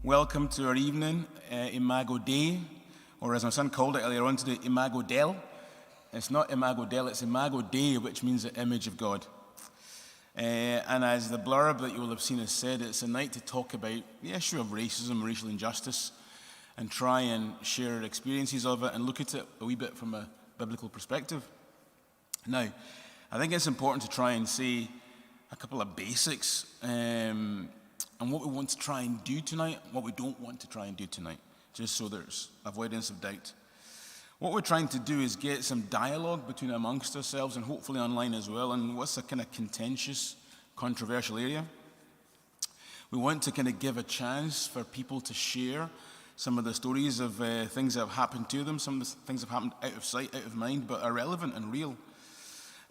Welcome to our evening, Imago Dei, or as my son called it earlier on today, Imago Del. It's not Imago Del, it's Imago Dei, which means the image of God. And as the blurb that you will have seen has said, it's a night to talk about the issue of racism, racial injustice, and try and share experiences of it and look at it a wee bit from a biblical perspective. Now, I think it's important to try and say a couple of basics and what we want to try and do tonight, what we don't want to try and do tonight, just so there's avoidance of doubt. What we're trying to do is get some dialogue between amongst ourselves and hopefully online as well, and what's a kind of contentious, controversial area. We want to kind of give a chance for people to share some of the stories of things that have happened to them, some of the things that have happened out of sight, out of mind, but are relevant and real.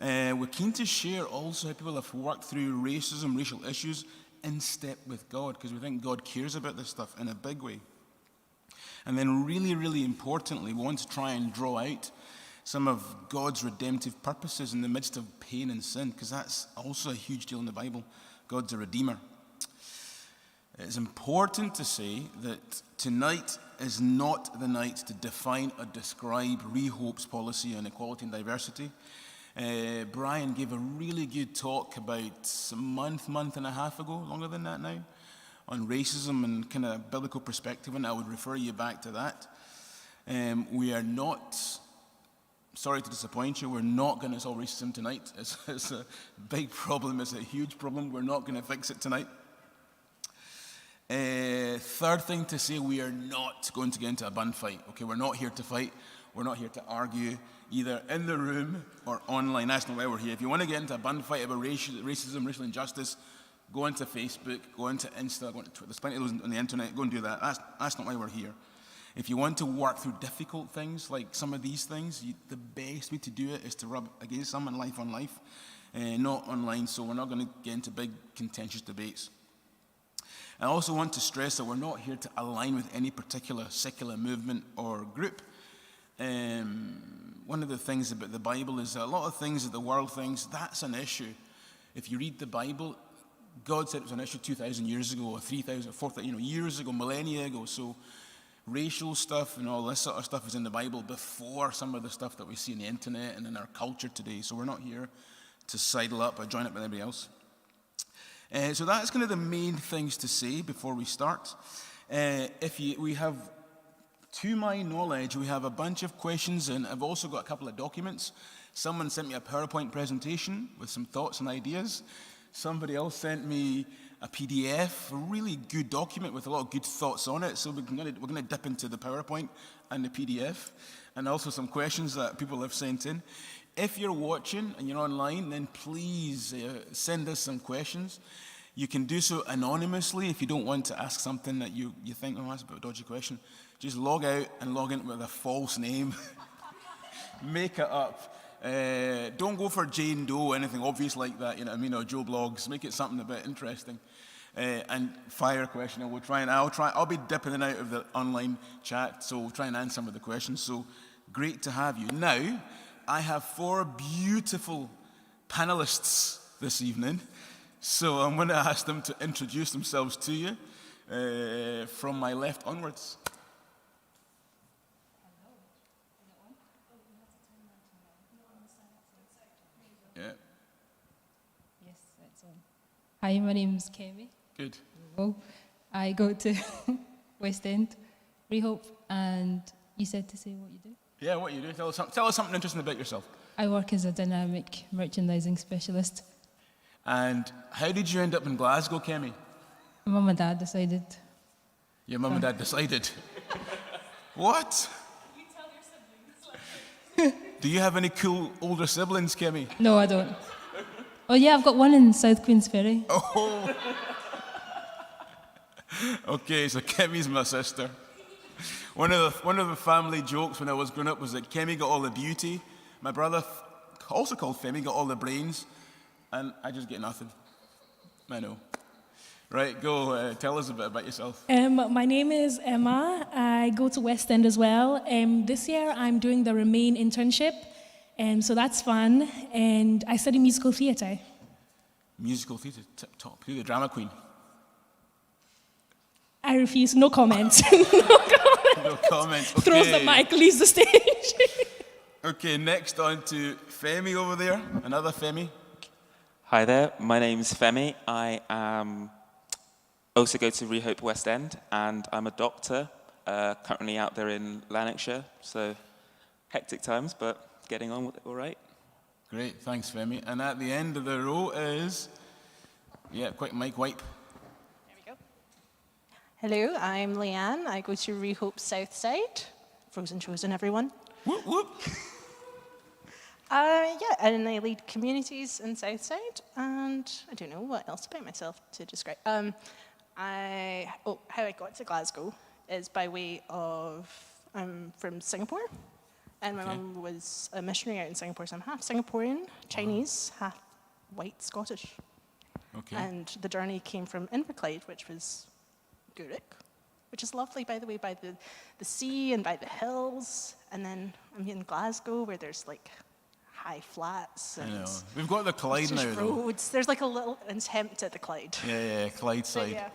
We're keen to share also how people have worked through racism, racial issues, in step with God, because we think God cares about this stuff in a big way. And then really, really importantly, we want to try and draw out some of God's redemptive purposes in the midst of pain and sin, because that's also a huge deal in the Bible. God's a redeemer. It's important to say that tonight is not the night to define or describe Rehope's policy on equality and diversity. Brian gave a really good talk about a month and a half ago, longer than that now, on racism and kind of biblical perspective, and I would refer you back to that. We are not, sorry to disappoint you, we're not going to solve racism tonight. It's a big problem, it's a huge problem. We're not going to fix it tonight. Third thing to say, we are not going to get into a bun fight. Okay, we're not here to fight. We're not here to argue, either in the room or online. That's not why we're here. If you want to get into a bun fight about racism, racial injustice, go into Facebook, go into Insta, go into Twitter. There's plenty of those on the internet. Go and do that. That's not why we're here. If you want to work through difficult things, like some of these things, the best way to do it is to rub against someone life on life, not online. So we're not going to get into big contentious debates. I also want to stress that we're not here to align with any particular secular movement or group. One of the things about the Bible is that a lot of things that the world thinks, that's an issue. If you read the Bible, God said it was an issue 2,000 years ago, or 3,000, 4,000 years ago, millennia ago. So racial stuff and all this sort of stuff is in the Bible before some of the stuff that we see on the internet and in our culture today. So we're not here to sidle up or join up with anybody else. So that's kind of the main things to say before we start. We have, to my knowledge, we have a bunch of questions, and I've also got a couple of documents. Someone sent me a PowerPoint presentation with some thoughts and ideas. Somebody else sent me a PDF, a really good document with a lot of good thoughts on it. So we're going to dip into the PowerPoint and the PDF, and also some questions that people have sent in. If you're watching and you're online, then please send us some questions. You can do so anonymously if you don't want to ask something that you think, oh, that's a bit of a dodgy question. Just log out and log in with a false name. Make it up. Don't go for Jane Doe or anything obvious like that, you know what I mean, or Joe Blogs. Make it something a bit interesting. And fire a question, and I'll be dipping in and out of the online chat, so we'll try and answer some of the questions. So great to have you. Now, I have 4 beautiful panelists this evening, so I'm going to ask them to introduce themselves to you from my left onwards. Yeah. Yes, that's on. Hi, my name's Kemi. Good. Well, I go to West End, Rehope, and you said to say what you do. Yeah, what you do. Tell us something interesting about yourself. I work as a dynamic merchandising specialist. And how did you end up in Glasgow, Kemi? Mum and Dad decided. Your mum and dad decided. What? You tell your siblings. Do you have any cool older siblings, Kemi? No, I don't. Oh yeah, I've got one in South Queensferry. Oh. Okay, so Kemi's my sister. One of the family jokes when I was growing up was that Kemi got all the beauty. My brother, also called Femi, got all the brains, and I just get nothing. I know. Right, go tell us a bit about yourself. My name is Emma. I go to West End as well. This year I'm doing the Remain internship, so that's fun. And I study musical theatre. Musical theatre, tip top. Who's the drama queen? I refuse. No comment. No comment. Okay. Throws the mic, leaves the stage. Okay, next on to Femi over there. Another Femi. Hi there, my name's Femi. I also go to Rehope West End, and I'm a doctor, currently out there in Lanarkshire, so hectic times, but getting on with it all right. Great, thanks Femi. And at the end of the row is, quick mic wipe. There we go. Hello, I'm Leanne. I go to Rehope Southside. Frozen chosen, everyone. Whoop, whoop. And I lead communities in Southside, and I don't know what else about myself to describe. How I got to Glasgow is by way of, I'm from Singapore, and my mum was a missionary out in Singapore, so I'm half Singaporean, Chinese, half white Scottish. Okay. And the journey came from Inverclyde, which was Gourock, which is lovely, by the way, by the sea and by the hills, and then I'm in Glasgow, where there's like high flats I and know. We've got the Clyde now, there's though. roads. There's like a little attempt at the Clyde. Yeah, Clyde But side. yeah,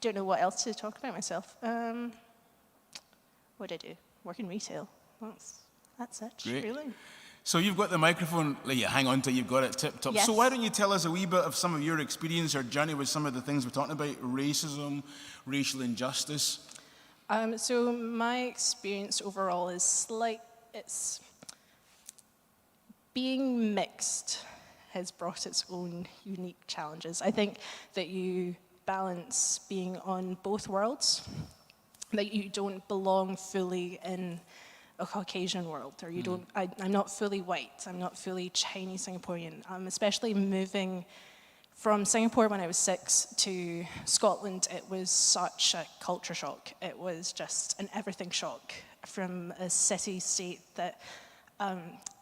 don't know what else to talk about myself. What do I do? Work in retail. That's it, Great. really. So you've got the microphone, hang on to it, you've got it tip top. Yes. So why don't you tell us a wee bit of some of your experience or journey with some of the things we're talking about, racism, racial injustice? So my experience overall is it's being mixed has brought its own unique challenges. I think that you balance being on both worlds, that you don't belong fully in a Caucasian world, or you don't, I'm not fully white, I'm not fully Chinese Singaporean. Especially moving from Singapore when I was 6 to Scotland, it was such a culture shock. It was just an everything shock from a city-state that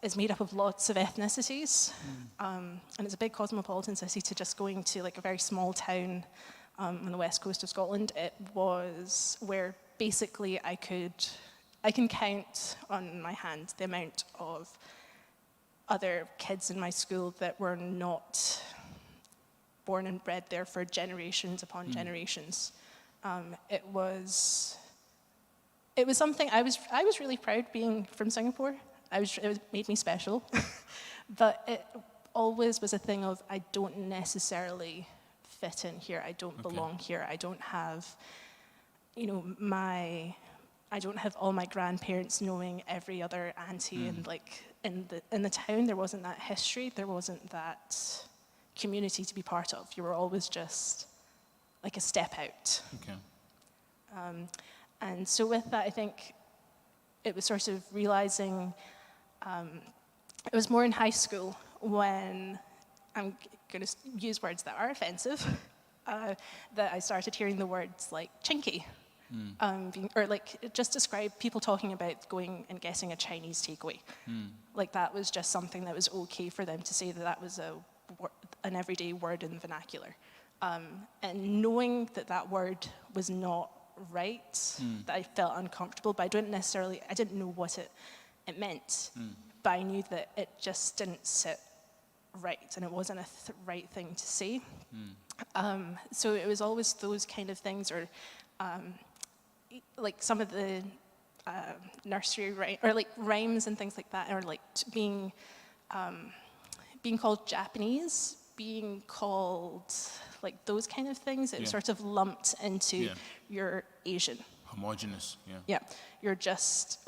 is made up of lots of ethnicities, and it's a big cosmopolitan city, to just going to like a very small town on the west coast of Scotland. It was where basically I can count on my hand the amount of other kids in my school that were not born and bred there for generations upon generations. It was something I was really proud being from Singapore. It made me special, but it always was a thing of I don't necessarily fit in here. I don't belong here. I don't have, I don't have all my grandparents knowing every other auntie, and like in the town there wasn't that history. There wasn't that community to be part of. You were always just like a step out. Okay. And so with that, I think it was sort of realizing, it was more in high school when, I'm going to use words that are offensive, that I started hearing the words like chinky, or like just describe people talking about going and getting a Chinese takeaway. Like that was just something that was okay for them to say, that was an everyday word in the vernacular. And knowing that word was not right, that I felt uncomfortable, but I didn't know what it meant, but I knew that it just didn't sit right, and it wasn't a right thing to say. So it was always those kind of things, or like some of the nursery or like rhymes and things like that, or like being called Japanese, being called like those kind of things. It was sort of lumped into you're Asian. Homogenous, yeah. Yeah, you're just,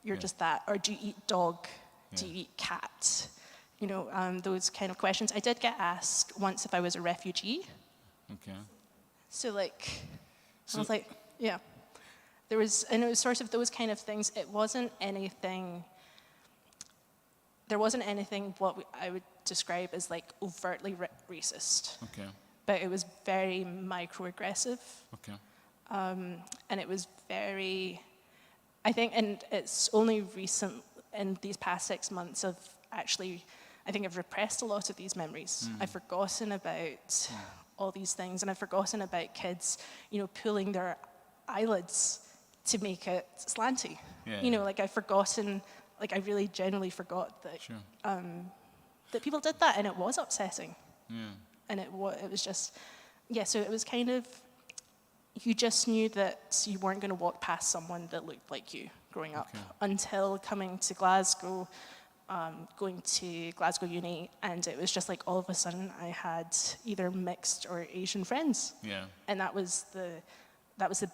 you're just that, or do you eat dog? Do you eat cat? Those kind of questions. I did get asked once if I was a refugee. Okay. So I was like, yeah. It was sort of those kind of things. It wasn't anything, there wasn't anything what I would describe as like overtly racist. Okay. But it was very microaggressive. Okay. And it was very, I think, and it's only recent, in these past 6 months of actually, I think I've repressed a lot of these memories. I've forgotten about all these things, and I've forgotten about kids, pulling their eyelids to make it slanty. I've forgotten, I really genuinely forgot that that people did that, and it was upsetting. Yeah. And it was just, so it was kind of you just knew that you weren't going to walk past someone that looked like you growing up until coming to Glasgow, going to Glasgow Uni, and it was just like all of a sudden I had either mixed or Asian friends. Yeah. And that was the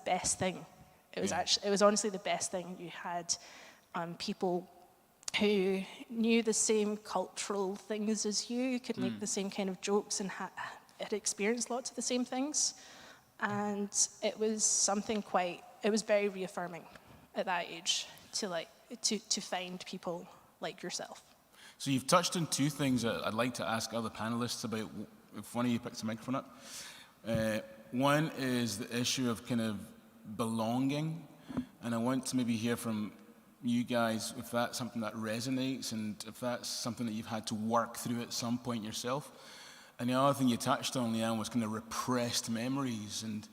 best thing. It was honestly the best thing. You had people who knew the same cultural things as you, could make the same kind of jokes, and had experienced lots of the same things. And it was it was very reaffirming at that age to find people like yourself. So you've touched on two things that I'd like to ask other panelists about, if one of you picks the microphone up. One is the issue of kind of belonging, and I want to maybe hear from you guys if that's something that resonates and if that's something that you've had to work through at some point yourself. And the other thing you touched on, Leanne, was kind of repressed memories and,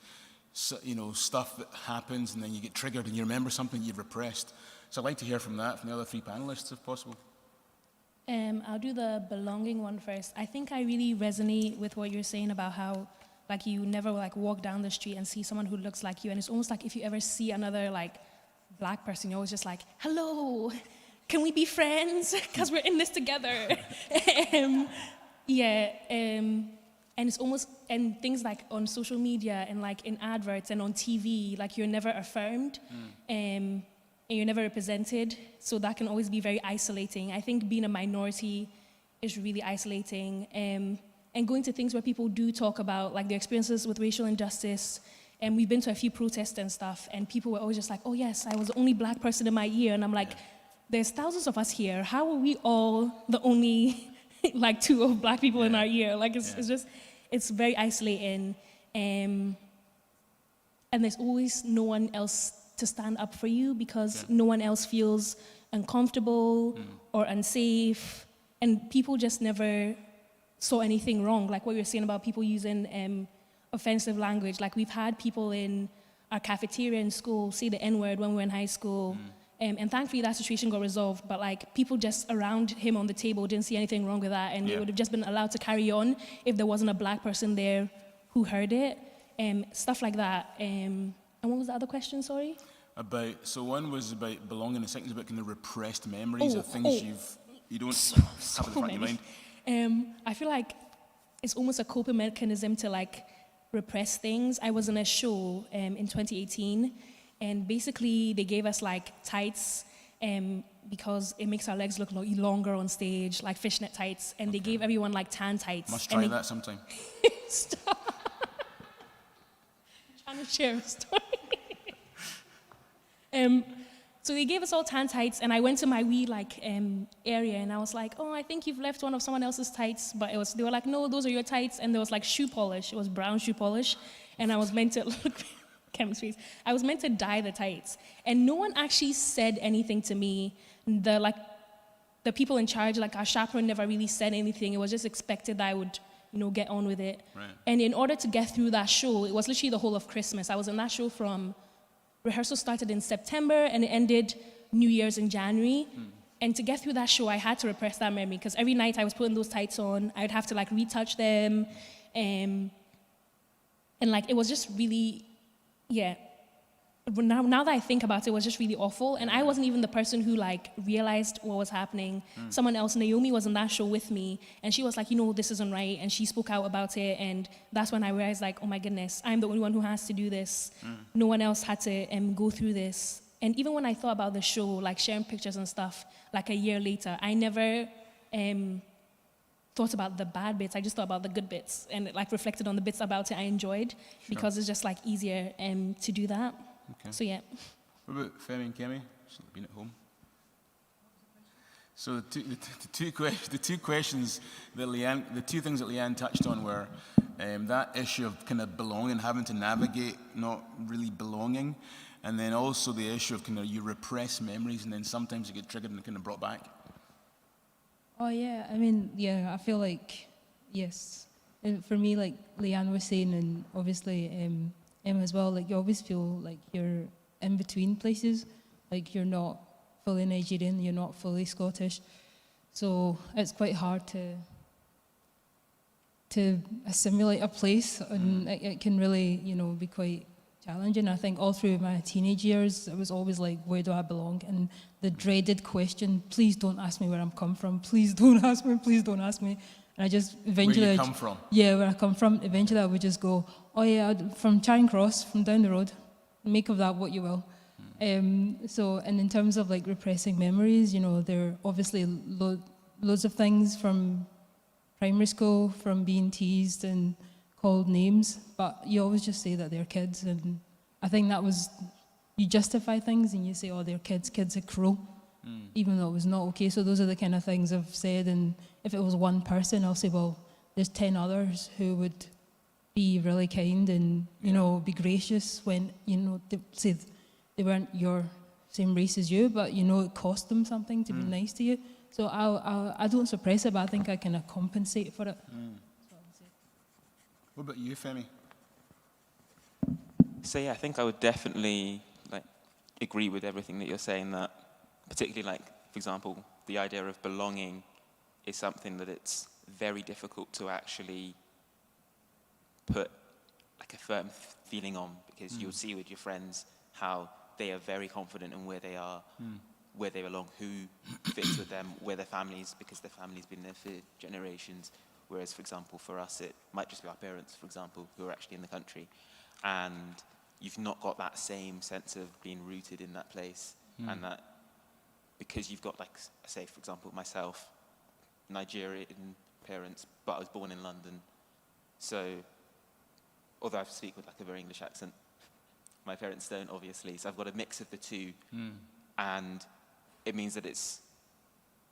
you know, stuff that happens and then you get triggered and you remember something you've repressed. So I'd like to hear from that from the other three panelists, if possible. I'll do the belonging one first. I think I really resonate with what you're saying about how, like, you never like walk down the street and see someone who looks like you, and it's almost like if you ever see another like black person, you're always just like, hello, can we be friends? Because we're in this together. And it's almost, and things like on social media and like in adverts and on TV, like you're never affirmed and you're never represented. So that can always be very isolating. I think being a minority is really isolating. And going to things where people do talk about like their experiences with racial injustice. And we've been to a few protests and stuff, and people were always just like, oh yes, I was the only black person in my year. And I'm like, there's thousands of us here. How are we all the only like two of black people in our year? Like it's just, it's very isolating. And there's always no one else to stand up for you because no one else feels uncomfortable or unsafe. And people just never saw anything wrong. Like what you were saying about people using offensive language. Like we've had people in our cafeteria in school say the N-word when we were in high school. And thankfully that situation got resolved, but like people just around him on the table didn't see anything wrong with that, and they would have just been allowed to carry on if there wasn't a black person there who heard it. Stuff like that. And what was the other question, sorry? So one was about belonging, and the second is about kind of repressed memories of things you don't have in the front of your mind. I feel like it's almost a coping mechanism to like repress things. I was in a show in 2018, and basically they gave us like tights because it makes our legs look longer on stage, like fishnet tights, and they gave everyone like tan tights. Must try that sometime. Stop. I'm trying to share a story. So they gave us all tan tights, and I went to my wee like area, and I was like, oh, I think you've left one of someone else's tights, but they were like, no, those are your tights, and there was like shoe polish. It was brown shoe polish, and I was meant to look. Chemistry. I was meant to dye the tights, and no one actually said anything to me. The people in charge, like our chaperone, never really said anything. It was just expected that I would, get on with it. Right. And in order to get through that show, it was literally the whole of Christmas. I was in that show from rehearsal started in September and it ended New Year's in January. And to get through that show, I had to repress that memory because every night I was putting those tights on, I'd have to like retouch them, and like it was just really. Yeah. Now that I think about it, it was just really awful. And I wasn't even the person who like realized what was happening. Someone else, Naomi, was in that show with me, and she was like, this isn't right, and she spoke out about it. And that's when I realized, like, oh my goodness, I'm the only one who has to do this. No one else had to go through this. And even when I thought about the show, like sharing pictures and stuff, like a year later, I never thought about the bad bits. I just thought about the good bits, and it like reflected on the bits about it I enjoyed, because it's just like easier to do that. Okay. So yeah. What about Femi and Kemi? Just been at home. So the two questions that the two things that Leanne touched on were that issue of kind of belonging, having to navigate not really belonging, and then also the issue of kind of you repress memories and then sometimes you get triggered and kind of brought back. Oh yeah, I mean, I feel like, yes. And for me, like Leanne was saying, and obviously Emma as well, like you always feel like you're in between places. Like you're not fully Nigerian, you're not fully Scottish. So it's quite hard to assimilate a place, and it can really, be quite challenging. I think all through my teenage years, it was always like, where do I belong? And the dreaded question, please don't ask me where I'm come from. Please don't ask me. Please don't ask me. And I just eventually... Where you come from? Yeah, where I come from. Eventually I would just go, oh yeah, from Charing Cross, from down the road. Make of that what you will. So, and in terms of like repressing memories, you know, there are obviously loads of things from primary school, from being teased and called names, but you always just say that they're kids, and I think that was, you justify things and you say, oh, they're kids are cruel, even though it was not okay. So those are the kind of things I've said, and if it was one person, I'll say, well, there's 10 others who would be really kind and, you know, be gracious when, you know, they say they weren't your same race as you, but, you know, it cost them something to be nice to you. So I don't suppress it, but I think I kind of compensate for it. What about you, Femi? So yeah, I think I would definitely like agree with everything that you're saying. That particularly, like for example, the idea of belonging is something that it's very difficult to actually put like a firm feeling on, because you'll see with your friends how they are very confident in where they are, where they belong, who fits with them, where their families, because their family's been there for generations. Whereas, for example, for us, it might just be our parents, for example, who are actually in the country. And you've not got that same sense of being rooted in that place. And that, because you've got, like, say, for example, myself, Nigerian parents, but I was born in London. So, although I speak with, like, a very English accent, my parents don't, obviously. So I've got a mix of the two. And it means that it's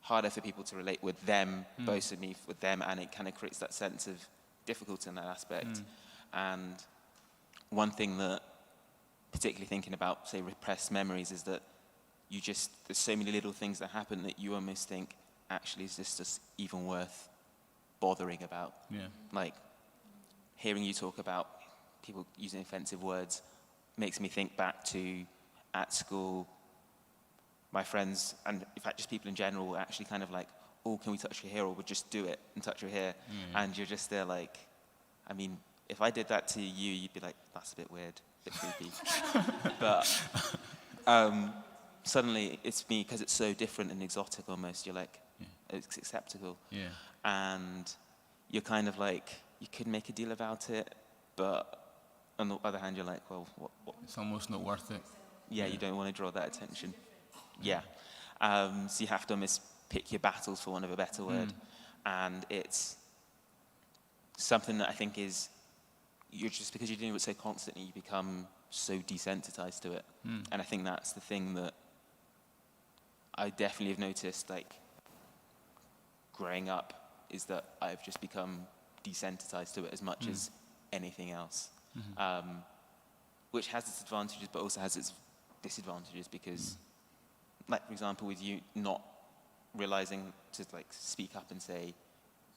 harder for people to relate with them, both of me with them, and it kind of creates that sense of difficulty in that aspect. And one thing that, particularly thinking about, say, repressed memories, is that there's so many little things that happen that you almost think, actually, is this just even worth bothering about? Yeah. Like, hearing you talk about people using offensive words makes me think back to, at school, my friends, and in fact just people in general, were actually kind of like, oh, can we touch your hair? Or we'll just do it and touch your hair. And you're just there like, I mean, if I did that to you, you'd be like, that's a bit weird, a bit creepy. But suddenly it's me, because it's so different and exotic almost, you're like, it's acceptable. Yeah. And you're kind of like, you could make a deal about it, but on the other hand, you're like, well, what? It's almost not worth it. Yeah, you don't want to draw that attention. Yeah. So you have to almost pick your battles, for want of a better word. And it's something that I think is, just because you're doing it so constantly, you become so desensitized to it. And I think that's the thing that I definitely have noticed, like, growing up, is that I've just become desensitized to it as much as anything else. Which has its advantages, but also has its disadvantages, because, like, for example, with you not realizing to, like, speak up and say,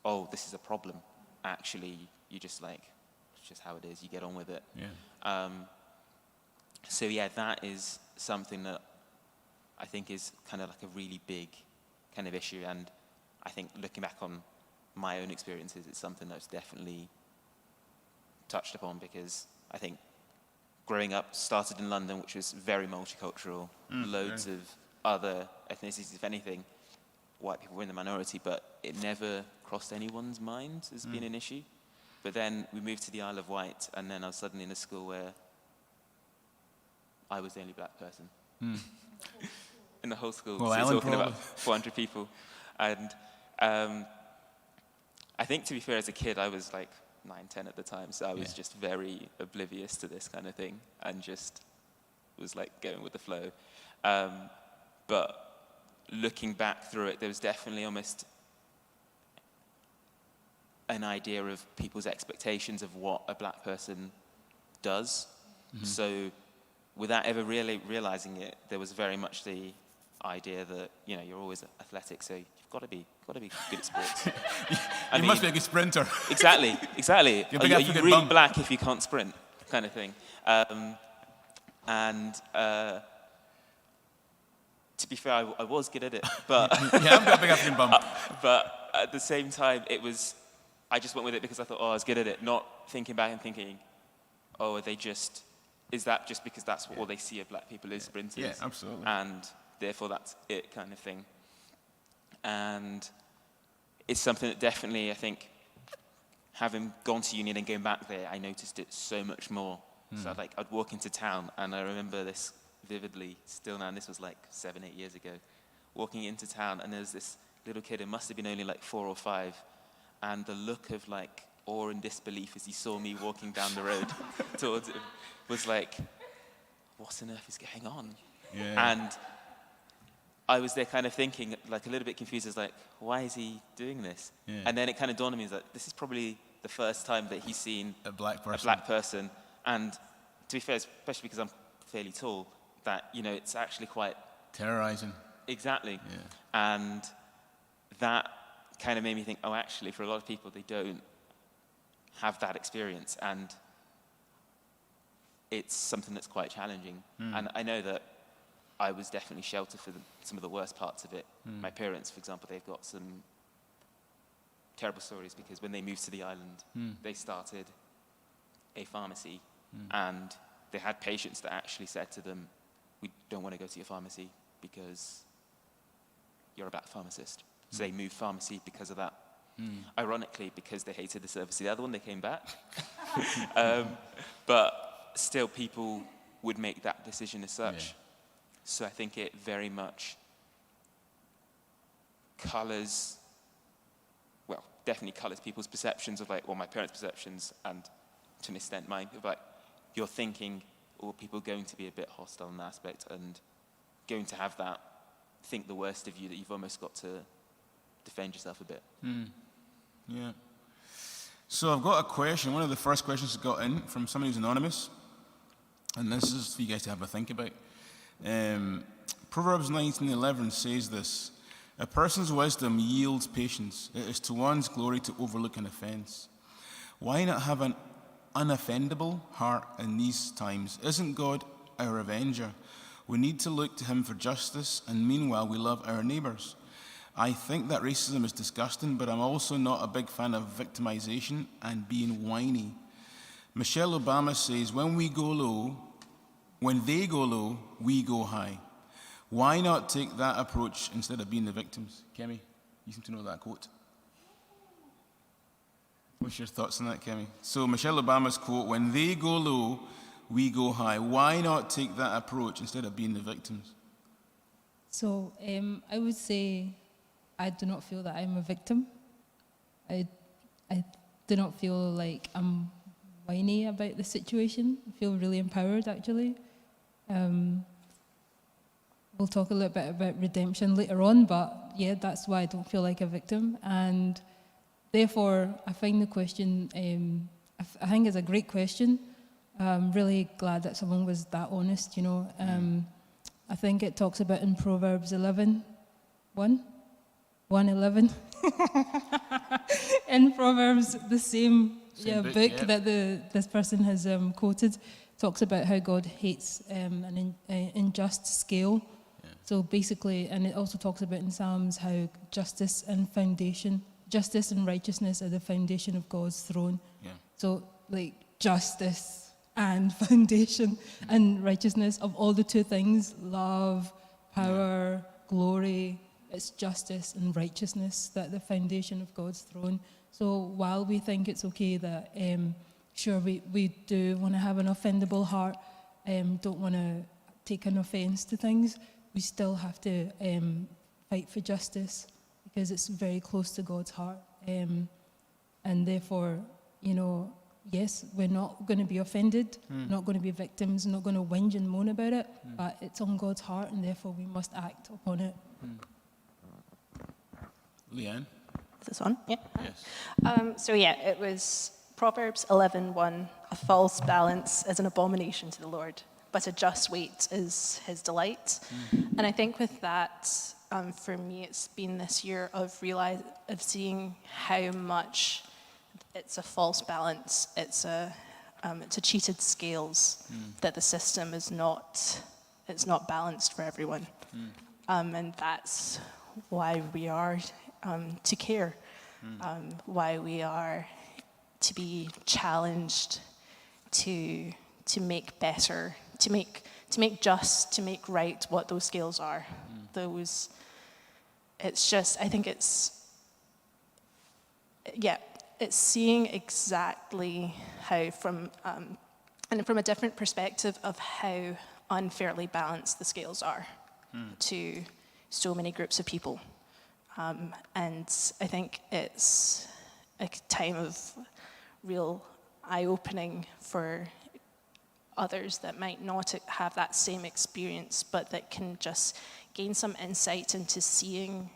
oh, this is a problem. Actually, you just, like, it's just how it is. You get on with it. Yeah. So, yeah, that is something that I think is kind of like a really big kind of issue. And I think looking back on my own experiences, it's something that's definitely touched upon, because I think growing up, started in London, which was very multicultural, loads of other ethnicities, if anything. White people were in the minority, but it never crossed anyone's mind as being an issue. But then we moved to the Isle of Wight, and then I was suddenly in a school where I was the only black person in the whole school. Well, so Alan you're talking probably. about 400 people. And I think, to be fair, as a kid, I was like 9, 10 at the time, so I was just very oblivious to this kind of thing and just was like going with the flow. But looking back through it, there was definitely almost an idea of people's expectations of what a black person does. So without ever really realizing it, there was very much the idea that, you know, you're always athletic, so you've got to be good at sports. You must be a good sprinter. Exactly. You're Are big you African really bum. black if you can't sprint, kind of thing. To be fair, I was good at it, but Yeah, I've got a big African bum. but at the same time, I just went with it because I thought, oh, I was good at it, not thinking back and thinking, oh, are they just is that just because that's what all they see of black people is sprinters? Yeah, absolutely. And therefore that's it kind of thing. And it's something that definitely, I think, having gone to uni and going back there, I noticed it so much more. So I'd walk into town, and I remember this vividly still now, and this was like 7, 8 years ago, walking into town, and there's this little kid, it must have been only like 4 or 5, and the look of like awe and disbelief as he saw me walking down the road towards him was like, what on earth is going on? Yeah. And I was there kind of thinking, like a little bit confused, as like, why is he doing this? Yeah. And then it kind of dawned on me, that this is probably the first time that he's seen A black person. a black person. And to be fair, especially because I'm fairly tall, that, you know, it's actually quite... Terrorizing. Exactly. Yeah. And that kind of made me think, oh, actually, for a lot of people, they don't have that experience. And it's something that's quite challenging. And I know that I was definitely sheltered for some of the worst parts of it. My parents, for example, they've got some terrible stories because when they moved to the island, they started a pharmacy, and they had patients that actually said to them, we don't want to go to your pharmacy because you're a black pharmacist. So they moved pharmacy because of that. Ironically, because they hated the service of the other one, they came back. But still, people would make that decision as such. Yeah. So I think it very much colours, well, definitely colours people's perceptions of like, well, my parents' perceptions, and to an extent mine, of like, you're thinking, or people going to be a bit hostile in that aspect and going to have that, think the worst of you, that you've almost got to defend yourself a bit. Yeah. So I've got a question. One of the first questions I got in from somebody who's anonymous, and this is for you guys to have a think about. Proverbs 19:11 says this: a person's wisdom yields patience. It is to one's glory to overlook an offense. Why not have an unoffendable heart in these times? Isn't God our avenger? We need to look to him for justice, and meanwhile we love our neighbours. I think that racism is disgusting, but I'm also not a big fan of victimization and being whiny. Michelle Obama says, when they go low, we go high. Why not take that approach instead of being the victims? Kemi, you seem to know that quote. What's your thoughts on that, Kemi? So Michelle Obama's quote, when they go low, we go high. Why not take that approach instead of being the victims? So I would say I do not feel that I'm a victim. I do not feel like I'm whiny about the situation. I feel really empowered, actually. We'll talk a little bit about redemption later on, but yeah, that's why I don't feel like a victim. And therefore, I find the question, I think it's a great question. I'm really glad that someone was that honest, you know. I think it talks about in Proverbs 1:11. In Proverbs, the same book that this person has quoted, talks about how God hates an unjust scale. Yeah. So basically, and it also talks about in Psalms how justice and righteousness are the foundation of God's throne. Yeah. So like justice and foundation and righteousness, of all the two things, love, power, glory, it's justice and righteousness that are the foundation of God's throne. So while we think it's okay that, sure, we do want to have an offendable heart, don't want to take an offense to things, we still have to fight for justice because it's very close to God's heart. And therefore, you know, yes, we're not going to be offended, not going to be victims, not going to whinge and moan about it, but it's on God's heart, and therefore we must act upon it. Leanne? Is this on? Yeah. Yes. It was Proverbs 11:1. A false balance is an abomination to the Lord, but a just weight is his delight. And I think with that, for me, it's been this year of seeing how much it's a false balance. It's a cheated scales that the system is not. It's not balanced for everyone, and that's why we are to care, why we are to be challenged to make better, to make just, to make right what those scales are. Those, it's just, I think it's seeing exactly how and from a different perspective of how unfairly balanced the scales are to so many groups of people. And I think it's a time of real eye-opening for others that might not have that same experience, but that can just gain some insight into seeing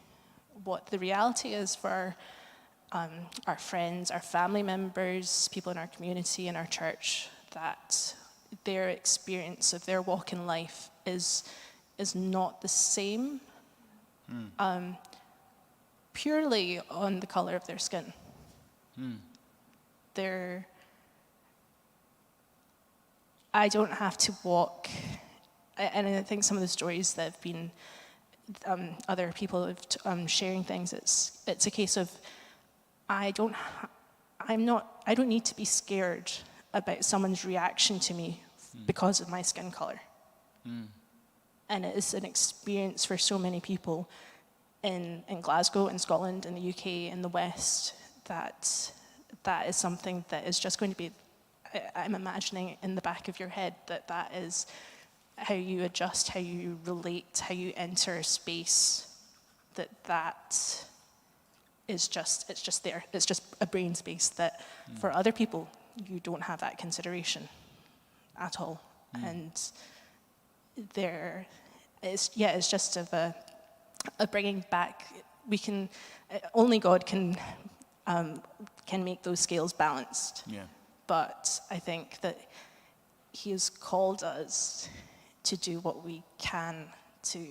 what the reality is for our friends, our family members, people in our community, in our church, that their experience of their walk in life is not the same, purely on the color of their skin. I don't have to walk, and I think some of the stories that have been, other people have sharing things, it's a case of, I don't need to be scared about someone's reaction to me because of my skin color. And it is an experience for so many people in Glasgow, in Scotland, in the UK, in the West, that is something that is just going to be, I'm imagining in the back of your head that is how you adjust, how you relate, how you enter a space, that is just, it's just there. It's just a brain space that for other people, you don't have that consideration at all. And it's just of a bringing back, only God can make those scales balanced. Yeah. But I think that he has called us to do what we can to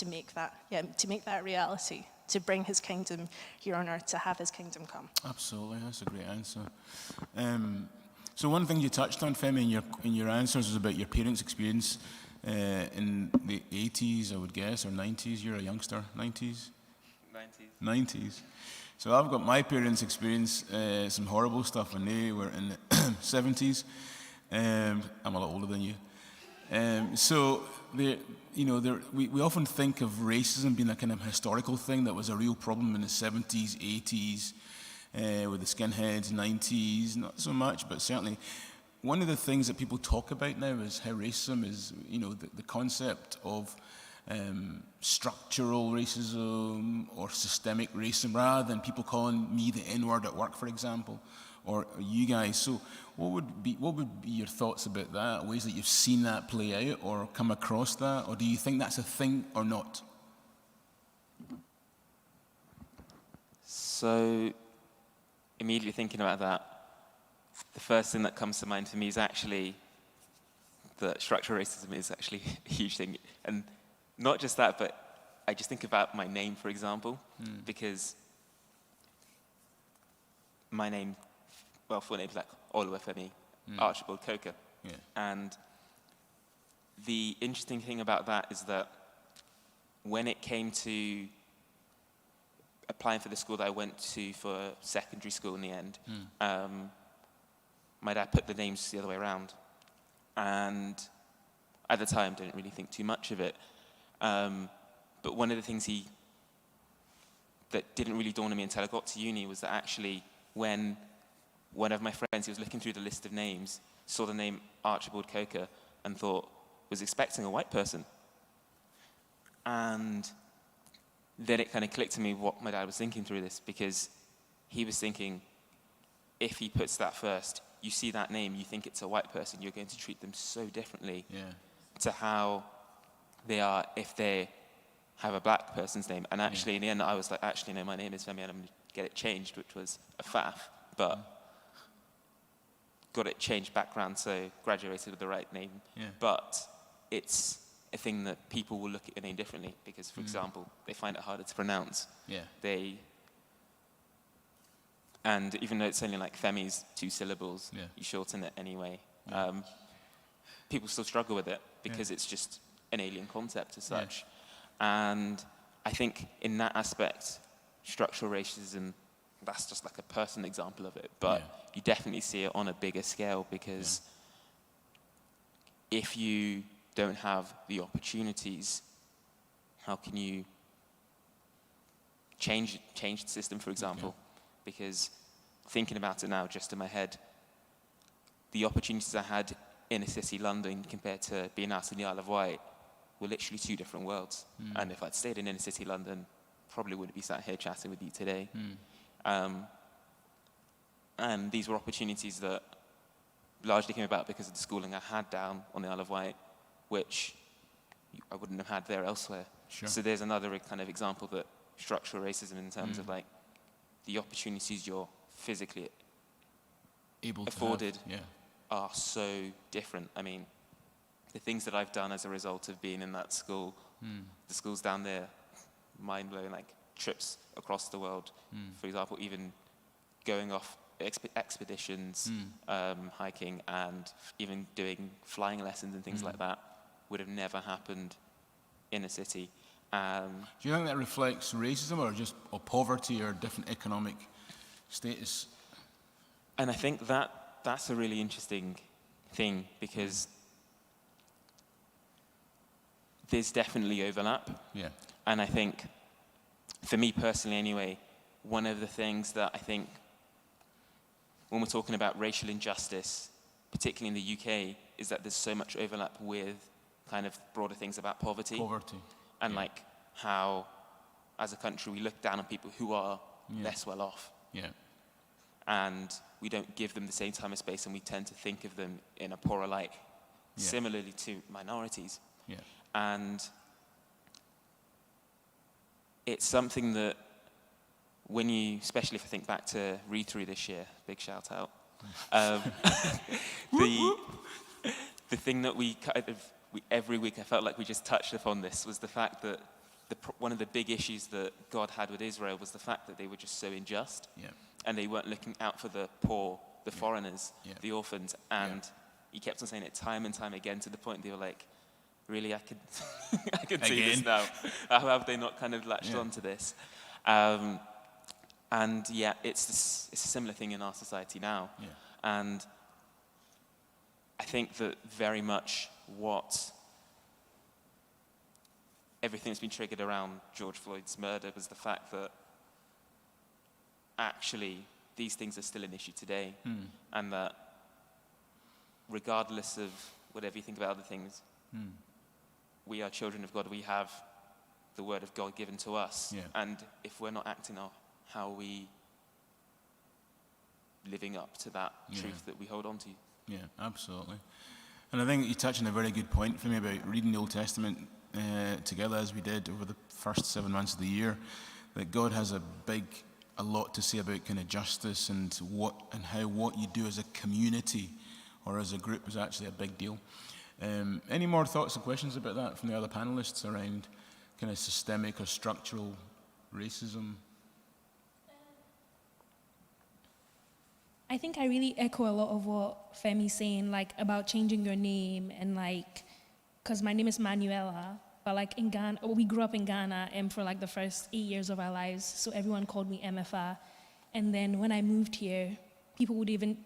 make that reality, to bring his kingdom here on earth, to have his kingdom come. Absolutely, that's a great answer. So one thing you touched on, Femi, in your answers was about your parents' experience in the 80s, I would guess, or 90s. You're a youngster, 90s? 90s. So I've got my parents' experience, some horrible stuff when they were in the 70s. I'm a lot older than you. So we often think of racism being a kind of historical thing that was a real problem in the 70s, 80s, with the skinheads, 90s, not so much, but certainly one of the things that people talk about now is how racism is, the concept of structural racism or systemic racism, rather than people calling me the N-word at work, for example, or you guys. So what would be your thoughts about that, ways that you've seen that play out or come across that, or do you think that's a thing or not? So immediately thinking about that, the first thing that comes to mind for me is actually that structural racism is actually a huge thing. And not just that, but I just think about my name, for example, because my name, full name is like Oluwafemi Archibald Coker. Yeah. And the interesting thing about that is that when it came to applying for the school that I went to for secondary school in the end, my dad put the names the other way around. And at the time, didn't really think too much of it. But one of the things that didn't really dawn on me until I got to uni was that actually when one of my friends, he was looking through the list of names, saw the name Archibald Coker and was expecting a white person. And then it kind of clicked to me what my dad was thinking through this, because he was thinking, if he puts that first, you see that name, you think it's a white person, you're going to treat them so differently to how they are if they have a black person's name. And actually, in the end, I was like, actually, no, my name is Femi, and I'm going to get it changed, which was a faff, but got it changed background, so graduated with the right name. Yeah. But it's a thing that people will look at your name differently, because, for example, they find it harder to pronounce. Yeah. And even though it's only like Femi's 2 syllables, Yeah. you shorten it anyway. People still struggle with it because it's just an alien concept as such. And I think in that aspect, structural racism, that's just like a personal example of it. But you definitely see it on a bigger scale, because if you don't have the opportunities, how can you change the system, for example? Because thinking about it now, just in my head, the opportunities I had in a city, London, compared to being out in the Isle of Wight, were literally two different worlds. And if I'd stayed in inner city London, probably wouldn't be sat here chatting with you today. And these were opportunities that largely came about because of the schooling I had down on the Isle of Wight, which I wouldn't have had there elsewhere. Sure. So there's another kind of example that structural racism in terms of like the opportunities you're physically Able to afforded have, yeah. are so different. I mean, the things that I've done as a result of being in that school, the schools down there, mind-blowing, like trips across the world, for example, even going off expeditions, hiking, and even doing flying lessons and things like that would have never happened in a city. Do you think that reflects racism or poverty or different economic status? And I think that's a really interesting thing, because there's definitely overlap. Yeah. And I think, for me personally anyway, one of the things that I think when we're talking about racial injustice, particularly in the UK, is that there's so much overlap with kind of broader things about poverty. And like how, as a country, we look down on people who are less well off. Yeah. And we don't give them the same time and space, and we tend to think of them in a poorer light, similarly to minorities. Yeah. And it's something that when you, especially if I think back to Read Through this year, big shout out, the thing that we every week I felt like we just touched upon this was the fact that one of the big issues that God had with Israel was the fact that they were just so unjust. Yeah. And they weren't looking out for the poor, the foreigners, the orphans. And he kept on saying it time and time again, to the point they were like, really, I could see this now. How have they not kind of latched onto this? And yeah, it's a similar thing in our society now. Yeah. And I think that very much everything that's been triggered around George Floyd's murder was the fact that actually these things are still an issue today, and that regardless of whatever you think about other things, we are children of God. We have the word of God given to us, and if we're not acting on how are we living up to that truth that we hold on to? Yeah, absolutely. And I think you touched on a very good point for me about reading the Old Testament together as we did over the first 7 months of the year, that God has a lot to say about kind of justice and how what you do as a community or as a group is actually a big deal. Any more thoughts and questions about that from the other panelists around kind of systemic or structural racism? I think I really echo a lot of what Femi's saying, like about changing your name, and like, because my name is Manuela, but like in Ghana, we grew up in Ghana, and for like the first 8 years of our lives, so everyone called me MFA. And then when I moved here, people would even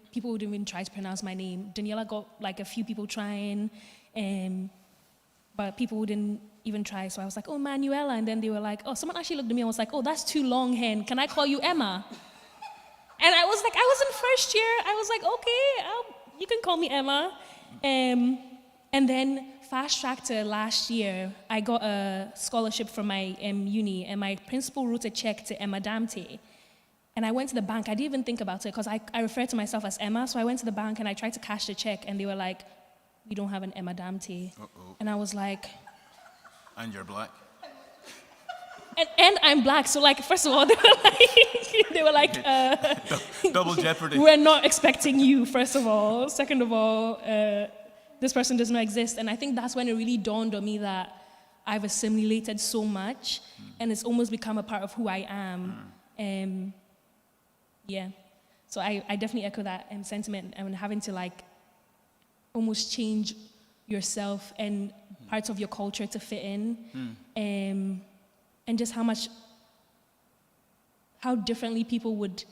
try to pronounce my name. Daniela got like a few people trying, but people wouldn't even try. So I was like, oh, Manuela, and then they were like, oh, someone actually looked at me and was like, oh, that's too long, hen. Can I call you Emma? And I was like, I was in first year. I was like, okay, you can call me Emma. And then fast track to last year, I got a scholarship from my uni, and my principal wrote a check to Emma Damte. And I went to the bank. I didn't even think about it because I refer to myself as Emma. So I went to the bank and I tried to cash the check, and they were like, we don't have an Emma Damte. Uh-oh. And I was like... And you're black? And I'm black, so like, first of all, they were like, Double jeopardy. We're not expecting you, first of all. Second of all, this person does not exist. And I think that's when it really dawned on me that I've assimilated so much, and it's almost become a part of who I am. Yeah. So I definitely echo that sentiment, and having to like almost change yourself and parts of your culture to fit in. And just how differently people would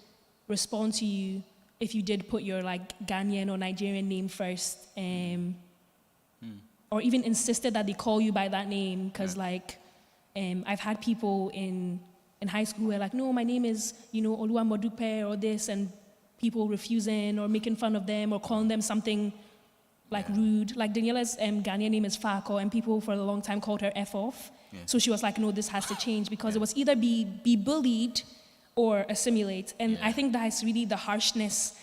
respond to you if you did put your like Ghanaian or Nigerian name first. or even insisted that they call you by that name, because like I've had people in high school who are like, no, my name is, Oluwamodupe or this, and people refusing or making fun of them or calling them something like rude. Like Daniela's Ghanaian name is Fako, and people for a long time called her F off. Yeah. So she was like, no, this has to change, because it was either be bullied or assimilate. And I think that's really the harshness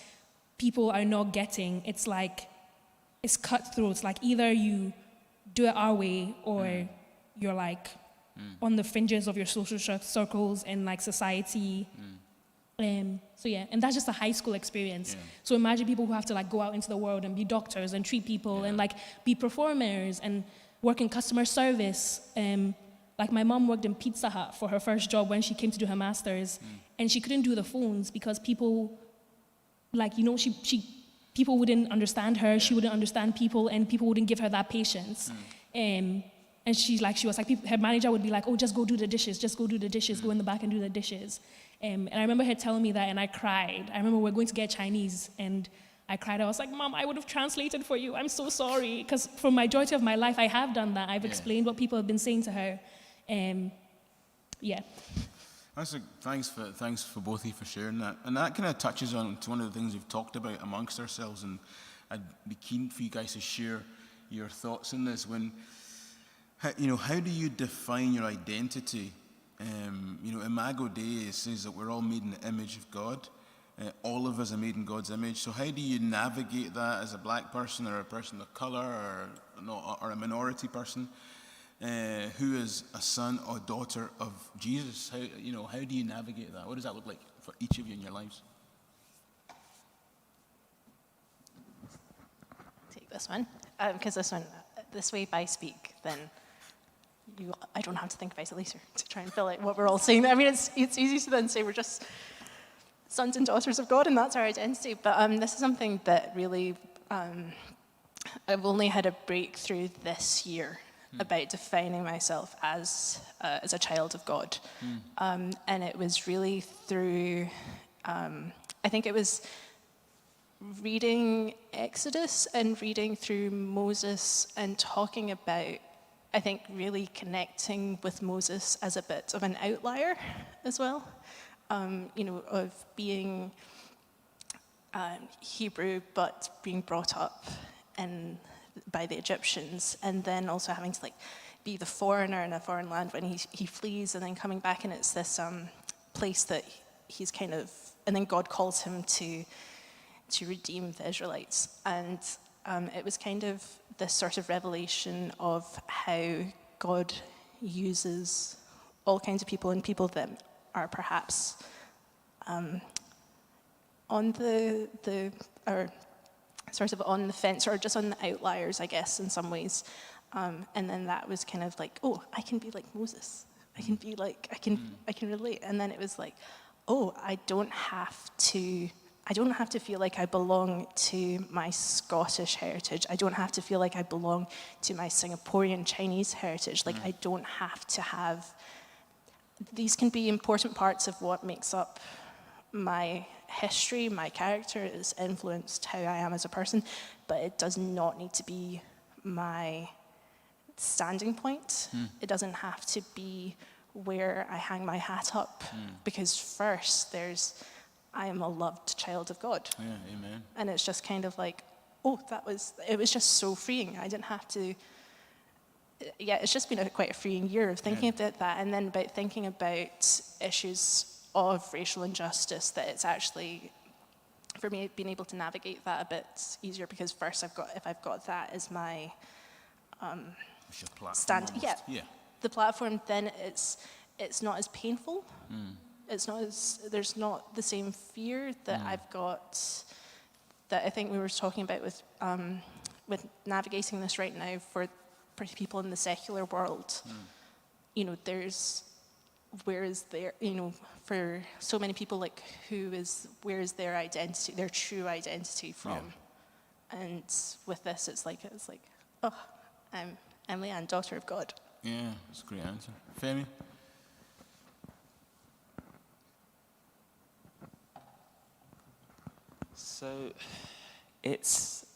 people are not getting. It's like, it's cutthroat. It's like either you do it our way or you're like on the fringes of your social circles and like society. So yeah, and that's just a high school experience. Yeah. So imagine people who have to like go out into the world and be doctors and treat people and like be performers and work in customer service. Like my mom worked in Pizza Hut for her first job when she came to do her master's, and she couldn't do the phones because people, like, people wouldn't understand her, she wouldn't understand people, and people wouldn't give her that patience. And she was like, her manager would be like, oh, just go do the dishes, go in the back and do the dishes. And I remember her telling me that, and I cried. I remember we were going to get Chinese, and I cried. I was like, Mom, I would have translated for you. I'm so sorry. Because for majority of my life, I have done that. I've explained what people have been saying to her. Yeah. Thanks for both of you for sharing that. And that kind of touches on to one of the things we've talked about amongst ourselves, and I'd be keen for you guys to share your thoughts on this. How do you define your identity? Imago Dei says that we're all made in the image of God. All of us are made in God's image. So how do you navigate that as a black person or a person of color or a minority person who is a son or daughter of Jesus? How do you navigate that? What does that look like for each of you in your lives? Take this one, because this way if I speak, then I don't have to think about it later to try and fill out what we're all saying. I mean, it's easy to then say we're just sons and daughters of God, and that's our identity. But this is something that really I've only had a breakthrough this year about defining myself as a child of God, and it was really through. I think it was reading Exodus and reading through Moses and talking about, I think, really connecting with Moses as a bit of an outlier as well, of being Hebrew but being brought up by the Egyptians, and then also having to be the foreigner in a foreign land when he flees, and then coming back, and it's this place that he's kind of, and then God calls him to redeem the Israelites, and it was kind of this sort of revelation of how God uses all kinds of people, and people that are perhaps on or sort of on the fence, or just on the outliers, I guess, in some ways. And then that was kind of like, oh, I can be like Moses. I can be like, I can relate. And then it was like, oh, I don't have to feel like I belong to my Scottish heritage. I don't have to feel like I belong to my Singaporean Chinese heritage. I don't have to have, these can be important parts of what makes up my history, my character. It's influenced how I am as a person, but it does not need to be my standing point. It doesn't have to be where I hang my hat up, because first I am a loved child of God. Yeah, amen. And it's just kind of like, oh, it was just so freeing. I didn't have to, it's just been quite a freeing year of thinking about that, and then about thinking about issues of racial injustice, that it's actually, for me, being able to navigate that a bit easier, because first if I've got that as my stand, the platform, then it's not as painful. There's not the same fear that I've got, that I think we were talking about with navigating this right now for people in the secular world. Where is their, for so many people, where is their identity, their true identity from? And with this, it's like, oh, I'm Leanne, daughter of God. Yeah, that's a great answer. Femi? So it's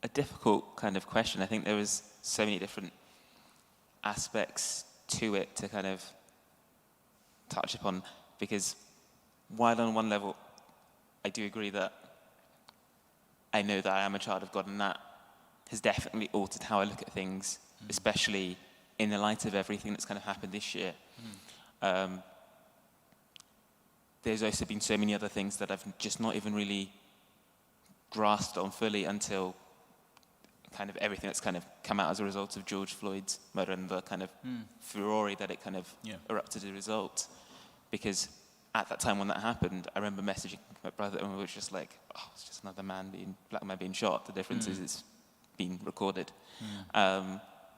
a difficult kind of question. I think there was so many different aspects to it to kind of touch upon, because while on one level I do agree that I know that I am a child of God, and that has definitely altered how I look at things, especially in the light of everything that's kind of happened this year. There's also been so many other things that I've just not even really grasped on fully until kind of everything that's kind of come out as a result of George Floyd's murder and the kind of furore that it kind of erupted as a result. Because at that time when that happened, I remember messaging my brother, and we were just like, oh, it's just another black man being shot. The difference is it's been recorded.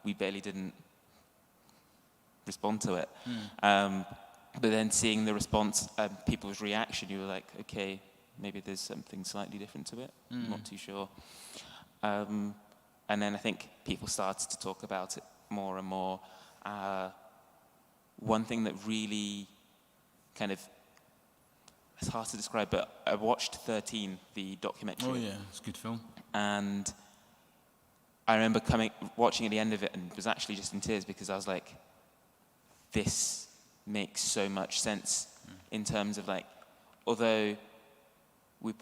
We barely didn't respond to it. But then seeing the response, people's reaction, you were like, okay, maybe there's something slightly different to it. I'm not too sure. And then I think people started to talk about it more and more. One thing that really kind of, it's hard to describe, but I watched 13, the documentary. Oh yeah, it's a good film. And I remember watching at the end of it and was actually just in tears, because I was like, this makes so much sense in terms of like, although we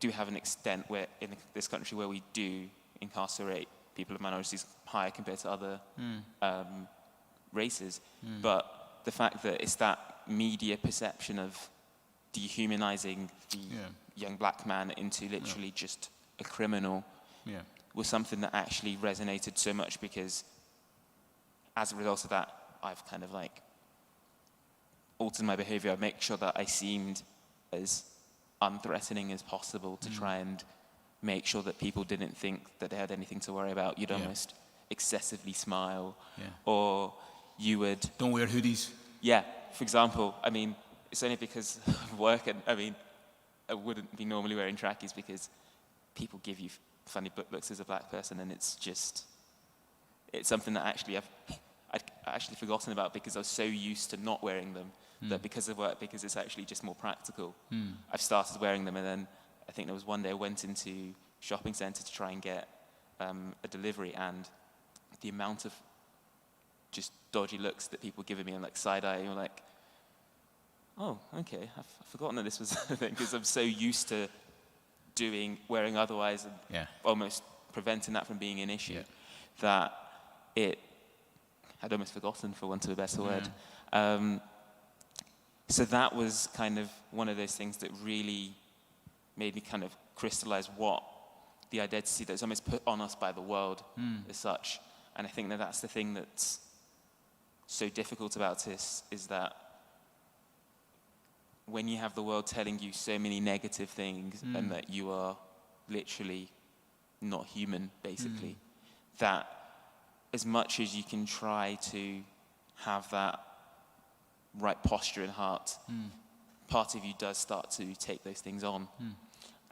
do have an extent where in this country where we do incarcerate people of minorities higher compared to other races, but the fact that it's that media perception of dehumanizing the young black man into literally just a criminal was something that actually resonated so much, because as a result of that, I've kind of like altered my behavior. I make sure that I seemed as unthreatening as possible to try and make sure that people didn't think that they had anything to worry about. You'd almost excessively smile, or you would... Don't wear hoodies. Yeah, for example, I mean, it's only because of work, and I mean, I wouldn't be normally wearing trackies because people give you funny looks as a black person, and it's something that actually I'd actually forgotten about, because I was so used to not wearing them that because of work, because it's actually just more practical, I've started wearing them. And then I think there was one day I went into shopping centre to try and get a delivery, and the amount of just dodgy looks that people were giving me, and like side eye, you're like, oh, okay, I've forgotten that this was a thing, because I'm so used to wearing otherwise, and almost preventing that from being an issue, that I'd almost forgotten, for want of a better word. So that was kind of one of those things that really made me kind of crystallize what the identity that's almost put on us by the world as such. And I think that that's the thing that's so difficult about this, is that when you have the world telling you so many negative things and that you are literally not human, basically, that as much as you can try to have that right posture and heart, part of you does start to take those things on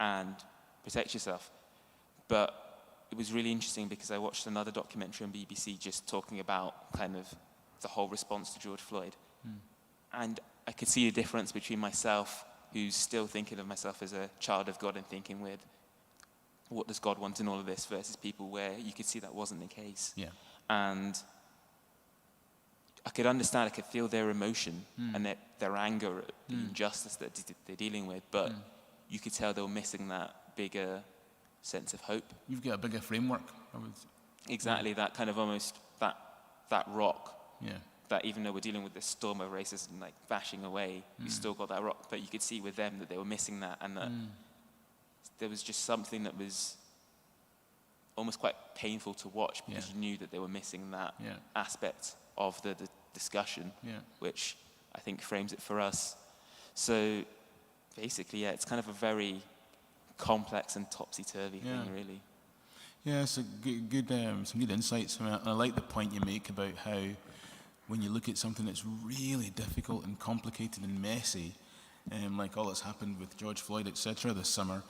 and protect yourself. But it was really interesting, because I watched another documentary on BBC just talking about kind of the whole response to George Floyd. And I could see a difference between myself, who's still thinking of myself as a child of God and thinking with, what does God want in all of this, versus people where you could see that wasn't the case. And I could understand, I could feel their emotion and their anger at the injustice that they're dealing with, but you could tell they were missing that bigger sense of hope. You've got a bigger framework. Exactly, that kind of almost, that rock. Yeah. That even though we're dealing with this storm of racism like bashing away, you still got that rock. But you could see with them that they were missing that, and that there was just something that was almost quite painful to watch, because you knew that they were missing that aspect of the discussion, which I think frames it for us. So basically, it's kind of a very complex and topsy-turvy thing, really. Yeah, it's some good insights. I like the point you make about how when you look at something that's really difficult and complicated and messy, like all that's happened with George Floyd, etc., this summer,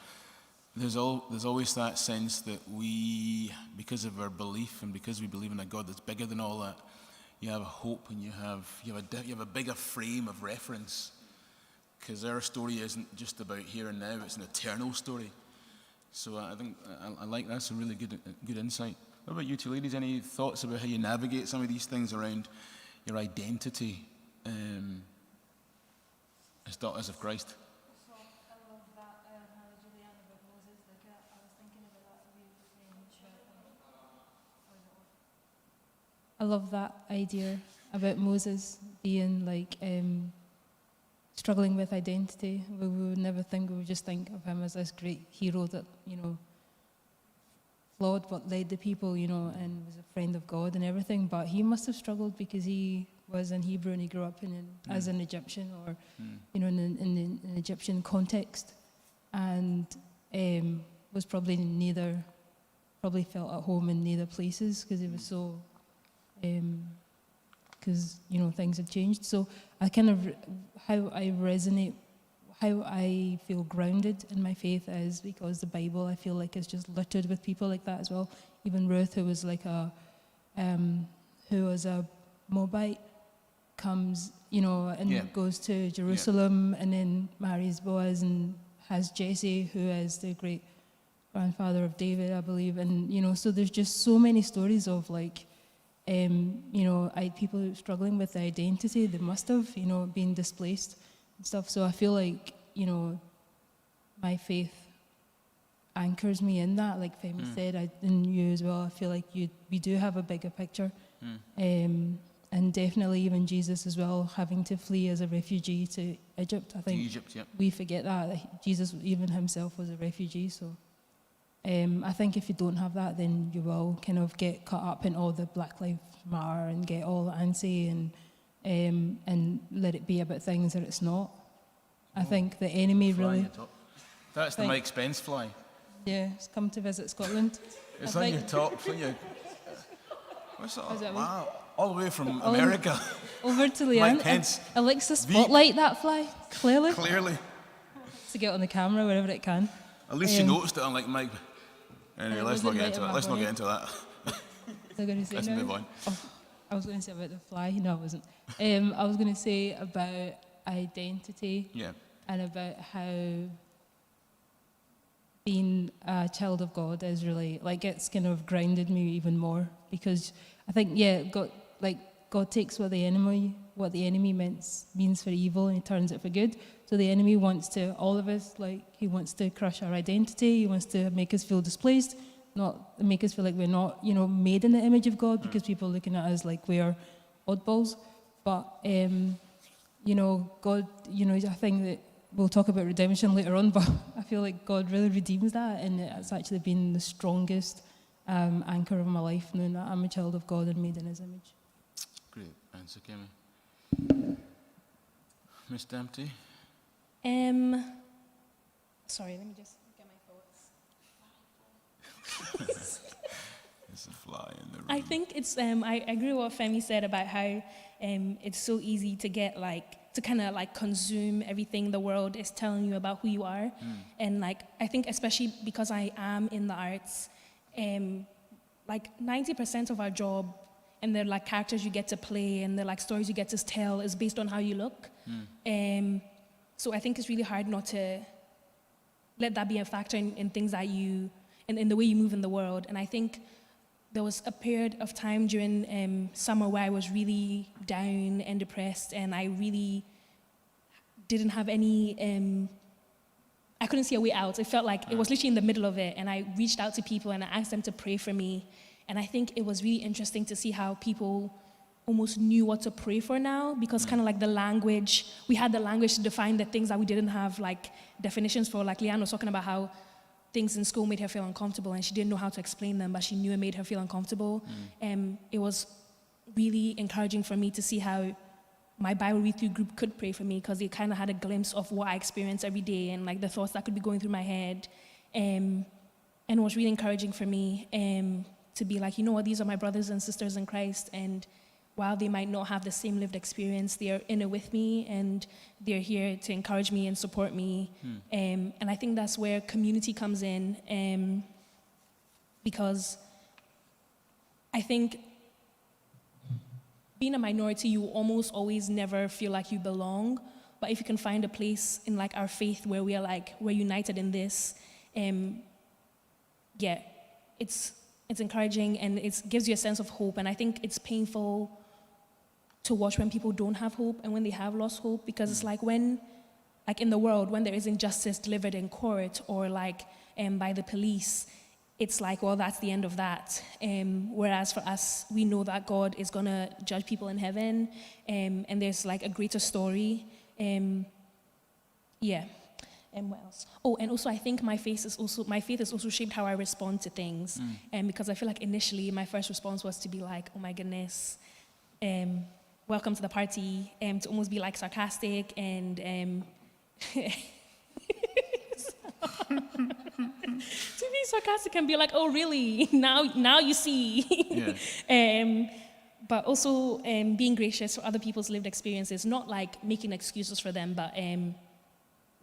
there's always that sense that we, because of our belief and because we believe in a God that's bigger than all that, you have a hope, and you have a bigger frame of reference, because our story isn't just about here and now; it's an eternal story. So I think I like that's a really good insight. What about you two ladies? Any thoughts about how you navigate some of these things around your identity as daughters of Christ? So I love that Julianne about Moses. Like I was thinking about that when you were saying I love that idea about Moses being like struggling with identity. We would never think, we would just think of him as this great hero that, flawed but led the people, and was a friend of God and everything. But he must have struggled because he was in Hebrew and he grew up as an Egyptian or, in an Egyptian context, and was probably felt at home in neither places because he was so, because things had changed. So I kind of how I feel grounded in my faith is because the Bible, I feel like, is just littered with people like that as well. Even Ruth, who was like a Moabite, comes, and goes to Jerusalem, and then marries Boaz and has Jesse, who is the great grandfather of David, I believe. And so there's just so many stories of like, people struggling with their identity. They must have, been displaced and stuff. So I feel like, my faith anchors me in that. Like Femi said, and you as well. I feel like we do have a bigger picture. And definitely even Jesus as well, having to flee as a refugee to Egypt. I think we forget that Jesus, even himself, was a refugee. So I think if you don't have that, then you will kind of get caught up in all the Black Lives Matter and get all antsy and let it be about things that it's not. I think the enemy really... That's the Mike Spence fly. Yeah, it's come to visit Scotland. It's on your top. It's on your... What's that? Wow. All the way from America. Over to Leanne. Mike Pence. It likes to spotlight that fly, clearly. Clearly. To get on the camera wherever it can. At least you noticed it, unlike Mike. Anyway, let's not get into it. Let's not get into that. Let's move on. Oh, I was going to say about the fly. No, I wasn't. I was going to say about identity. Yeah. And about how being a child of God is really, like, it's kind of grounded me even more, because I think, God takes what the enemy means for evil, and he turns it for good. So the enemy wants to, all of us, he wants to crush our identity. He wants to make us feel displaced, not make us feel like we're not, made in the image of God, because people are looking at us like we're oddballs. But, God, I think that we'll talk about redemption later on, but I feel like God really redeems that, and it's actually been the strongest anchor of my life, knowing that I'm a child of God and made in his image. Great answer, Kemi. Miss Dempsey? Sorry, let me just get my thoughts. There's a fly in the room. I think it's, I agree with what Femi said about how it's so easy to get to kind of consume everything the world is telling you about who you are. And I think especially because I am in the arts, 90% of our job and the characters you get to play and the stories you get to tell is based on how you look. So I think it's really hard not to let that be a factor in things that you, in the way you move in the world. And I think there was a period of time during summer where I was really down and depressed, and I really didn't have any, I couldn't see a way out. It felt like it was literally in the middle of it, and I reached out to people and I asked them to pray for me. And I think it was really interesting to see how people almost knew what to pray for now, because kind of the language, we had the language to define the things that we didn't have definitions for. Leanne was talking about how things in school made her feel uncomfortable, and she didn't know how to explain them, but she knew it made her feel uncomfortable. It was really encouraging for me to see how my Bible read-through group could pray for me, because they kind of had a glimpse of what I experience every day and the thoughts that could be going through my head. And it was really encouraging for me to be these are my brothers and sisters in Christ, and while they might not have the same lived experience, they are in it with me, and they're here to encourage me and support me. And I think that's where community comes in, because I think being a minority, you almost always never feel like you belong. But if you can find a place in our faith where we are we're united in this, yeah, it's encouraging and it gives you a sense of hope. And I think it's painful to watch when people don't have hope and when they have lost hope, because it's like when, like in the world, when there is injustice delivered in court or like by the police, it's like, well, that's the end of that. Whereas for us, we know that God is gonna judge people in heaven, and there's like a greater story. Yeah. And what else? Oh, and also I think my faith has also shaped how I respond to things. Because I feel like initially my first response was to be like, oh my goodness, welcome to the party, to almost be like sarcastic and to be sarcastic and be like, oh really? Now you see. Yeah. But also being gracious for other people's lived experiences, not like making excuses for them, but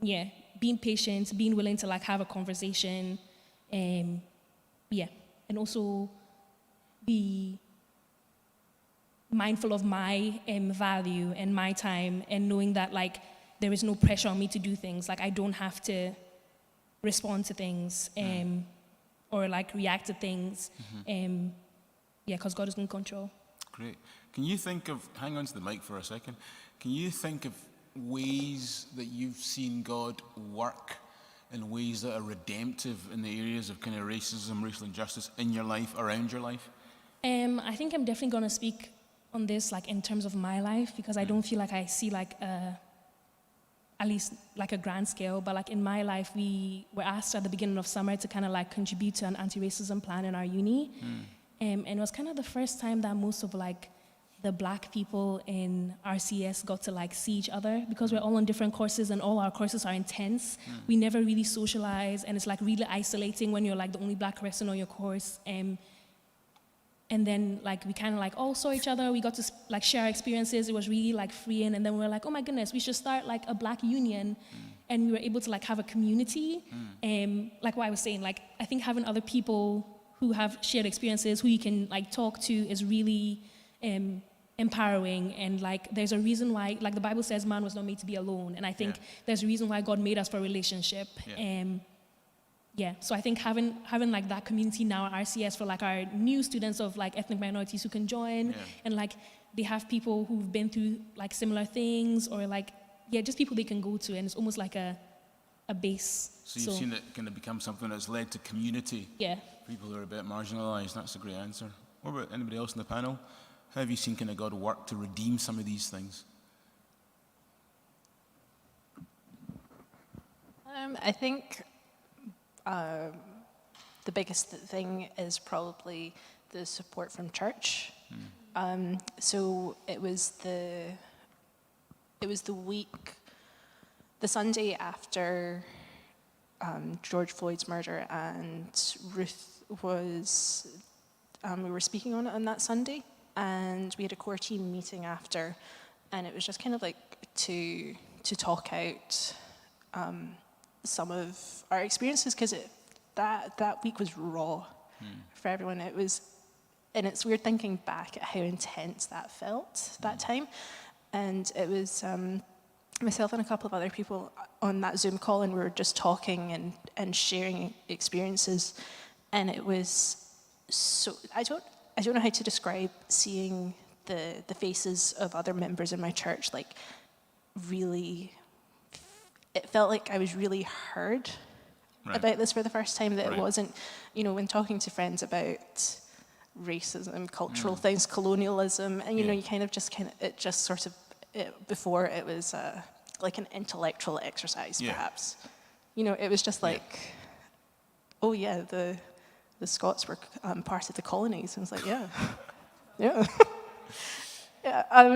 yeah, being patient, being willing to like have a conversation, yeah, and also be mindful of my value and my time, and knowing that like there is no pressure on me to do things. Like I don't have to respond to things or like react to things. Yeah, because God is in control. Great. Can you think of, hang on to the mic for a second, can you think of ways that you've seen God work in ways that are redemptive in the areas of kind of racism, racial injustice in your life, around your life? I think I'm definitely going to speak on this like in terms of my life, because I don't feel like I see like at least like a grand scale, but like in my life, we were asked at the beginning of summer to kind of like contribute to an anti-racism plan in our uni. And it was kind of the first time that most of like the Black people in RCS got to like see each other, because we're all on different courses and all our courses are intense. We never really socialize, and it's like really isolating when you're like the only Black person on your course. And then like we kind of like all saw each other. We got to like share our experiences. It was really like freeing. And then we were like, oh my goodness, we should start like a Black union. And we were able to like have a community. Like what I was saying, like I think having other people who have shared experiences, who you can like talk to, is really empowering. And like there's a reason why, like the Bible says, man was not made to be alone. And I think there's a reason why God made us for a relationship. Yeah, so I think having like that community now at RCS for like our new students of like ethnic minorities who can join, and like they have people who've been through like similar things, or like, yeah, just people they can go to, and it's almost like a base. So you've seen it kind of become something that's led to community. Yeah. People who are a bit marginalised. That's a great answer. What about anybody else in the panel? How have you seen kind of God work to redeem some of these things? I think the biggest thing is probably the support from church. So it was the week, the Sunday after George Floyd's murder, and Ruth was, we were speaking on it on that Sunday, and we had a core team meeting after, and it was just kind of like to talk out some of our experiences, because that week was raw for everyone. It was, and it's weird thinking back at how intense that felt that time. And it was myself and a couple of other people on that Zoom call, and we were just talking and sharing experiences. And it was so, I don't know how to describe seeing the faces of other members in my church, like really, it felt like I was really heard about this for the first time, that it wasn't, you know, when talking to friends about racism, cultural things, colonialism, and you know, you kind of, before it was like an intellectual exercise, perhaps. You know, it was just like, oh yeah, the Scots were part of the colonies. And I was like, yeah.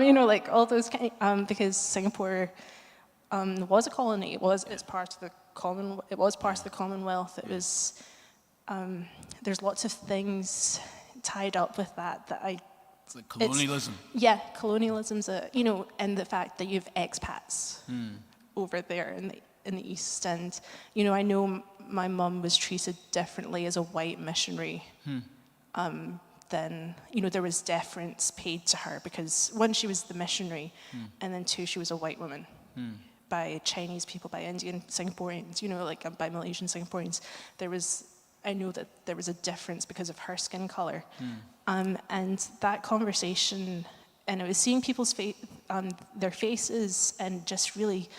You know, like all those kind, because Singapore was a colony. It was part of the Commonwealth. It was. There's lots of things tied up with that It's like colonialism. Colonialism's you know, and the fact that you have expats over there in the East, and you know, I know my mum was treated differently as a white missionary. Then, you know, there was deference paid to her because one, she was the missionary, and then two, she was a white woman. By Chinese people, by Indian Singaporeans, you know, like by Malaysian Singaporeans. There was I know that there was a difference because of her skin color. And that conversation, and I was seeing people's their faces and just really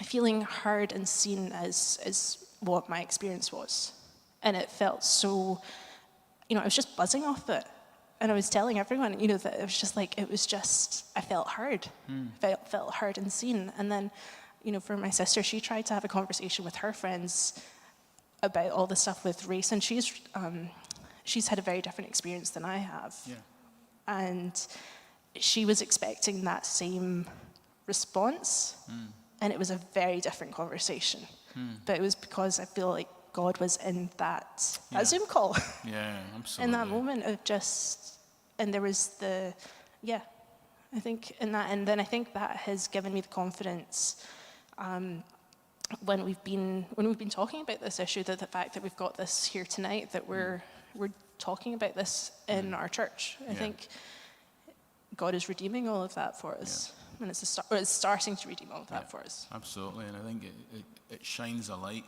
feeling heard and seen as what my experience was. And it felt so, I was just buzzing off it. And I was telling everyone, that it was just like, I felt heard. Felt heard and seen. And then, for my sister, she tried to have a conversation with her friends about all the stuff with race, and she's had a very different experience than I have. Yeah. And she was expecting that same response, and it was a very different conversation. But it was because I feel like God was in that Zoom call. Yeah, absolutely. In that moment of and there was I think in that, and then I think that has given me the confidence when we've been talking about this issue, that the fact that we've got this here tonight, that we're talking about this in our church. I think God is redeeming all of that for us, and it's starting to redeem all of that for us. Absolutely, and I think it shines a light.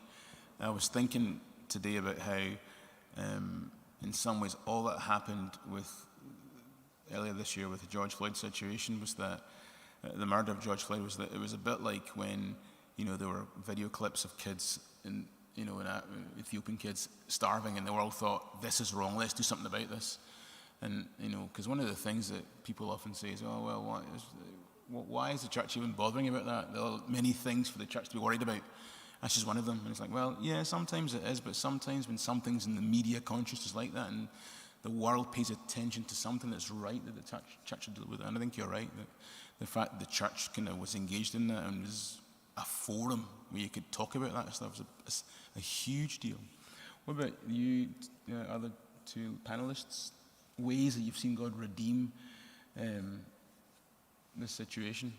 I was thinking today about how, in some ways, all that happened earlier this year with the George Floyd situation was that the murder of George Floyd was that it was a bit like when there were video clips of kids in Ethiopian kids starving, and the world thought, this is wrong, let's do something about this. And because one of the things that people often say is, oh well, why is the church even bothering about that? There are many things for the church to be worried about. That's just one of them. And it's like, well, yeah, sometimes it is, but sometimes when something's in the media conscious is like that, and the world pays attention to something that's right, that the church should deal with it. And I think you're right, that the fact that the church kind of was engaged in that and was a forum where you could talk about that stuff was a huge deal. What about you, other two panelists? Ways that you've seen God redeem this situation?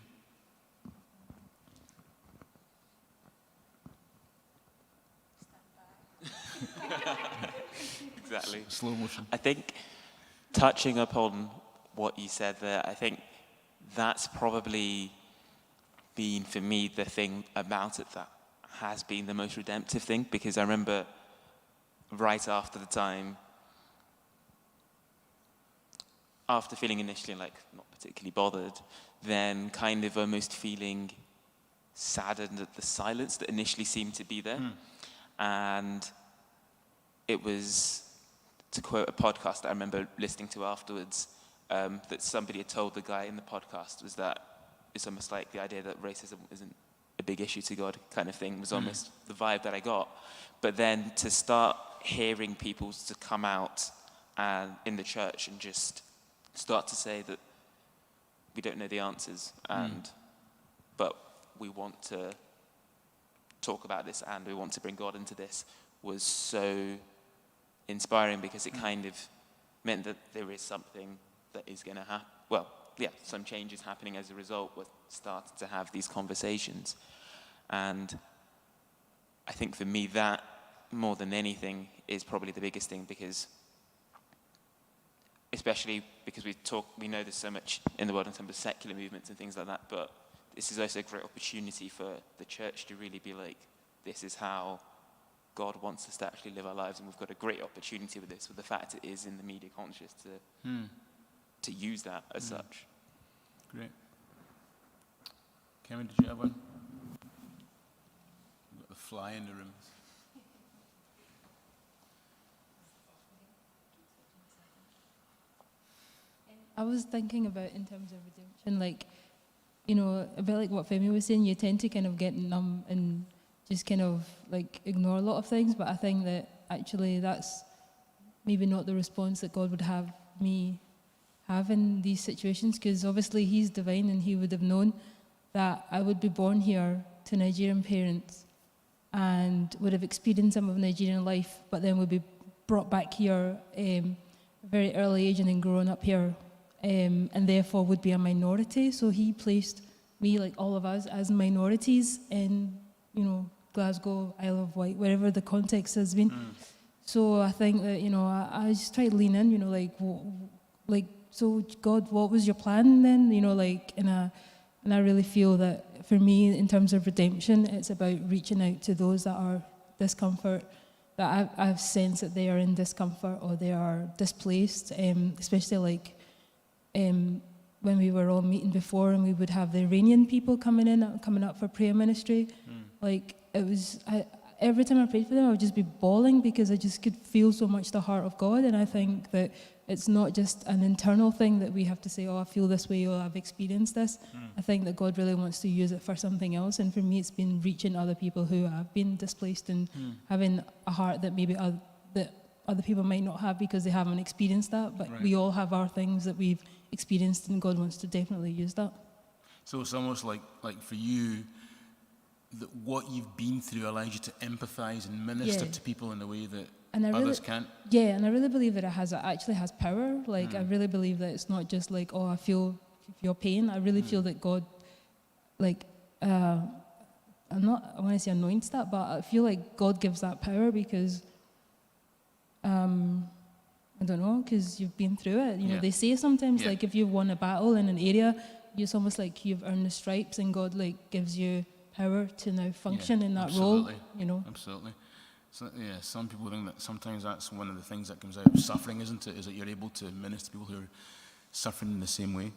Exactly. Slow motion. I think touching upon what you said there, I think that's probably been, for me, the thing about it that has been the most redemptive thing, because I remember right after the time, after feeling initially like not particularly bothered, then kind of almost feeling saddened at the silence that initially seemed to be there. And it was, to quote a podcast that I remember listening to afterwards, that somebody had told the guy in the podcast, was that it's almost like the idea that racism isn't a big issue to God kind of thing was almost the vibe that I got. But then to start hearing people to come out and in the church and just start to say that we don't know the answers, but we want to talk about this and we want to bring God into this, was so inspiring, because it kind of meant that there is something that is going to happen. Well, yeah, some changes happening as a result. We're starting to have these conversations. And I think for me that, more than anything, is probably the biggest thing, because especially because we know there's so much in the world in terms of secular movements and things like that, but this is also a great opportunity for the church to really be like, this is how God wants us to actually live our lives, and we've got a great opportunity with this, with the fact it is in the media conscious to use that as such. Great. Cameron, did you have one? You've got the fly in the room. I was thinking about, in terms of redemption, like, a bit like what Femi was saying, you tend to kind of get numb and just kind of like ignore a lot of things, but I think that actually that's maybe not the response that God would have me have in these situations, because obviously he's divine and he would have known that I would be born here to Nigerian parents and would have experienced some of Nigerian life, but then would be brought back here at a very early age and then grown up here, and therefore would be a minority. So he placed me, like all of us, as minorities in, Glasgow, Isle of Wight, wherever the context has been. So I think that, I just try to lean in, so God, what was your plan then? And I really feel that for me, in terms of redemption, it's about reaching out to those that are discomfort that I've sensed that they are in discomfort or they are displaced, especially like when we were all meeting before and we would have the Iranian people coming up for prayer ministry. Like it was, every time I prayed for them, I would just be bawling because I just could feel so much the heart of God. And I think that it's not just an internal thing that we have to say, oh, I feel this way, or I've experienced this. I think that God really wants to use it for something else. And for me, it's been reaching other people who have been displaced and having a heart that maybe other people might not have because they haven't experienced that. But we all have our things that we've experienced, and God wants to definitely use that. So it's almost like for you, that what you've been through allows you to empathize and minister to people in a way that others can't. Yeah, and I really believe that it actually has power. Like I really believe that it's not just like, oh, I feel your pain. I really feel that God, like, I want to say anoints that, but I feel like God gives that power because, I don't know, because you've been through it. You know, they say sometimes like if you've won a battle in an area, it's almost like you've earned the stripes, and God like gives you power to now function in that role. You know. Absolutely. So, yeah, some people think that sometimes that's one of the things that comes out of suffering, isn't it? Is that you're able to minister to people who are suffering in the same way.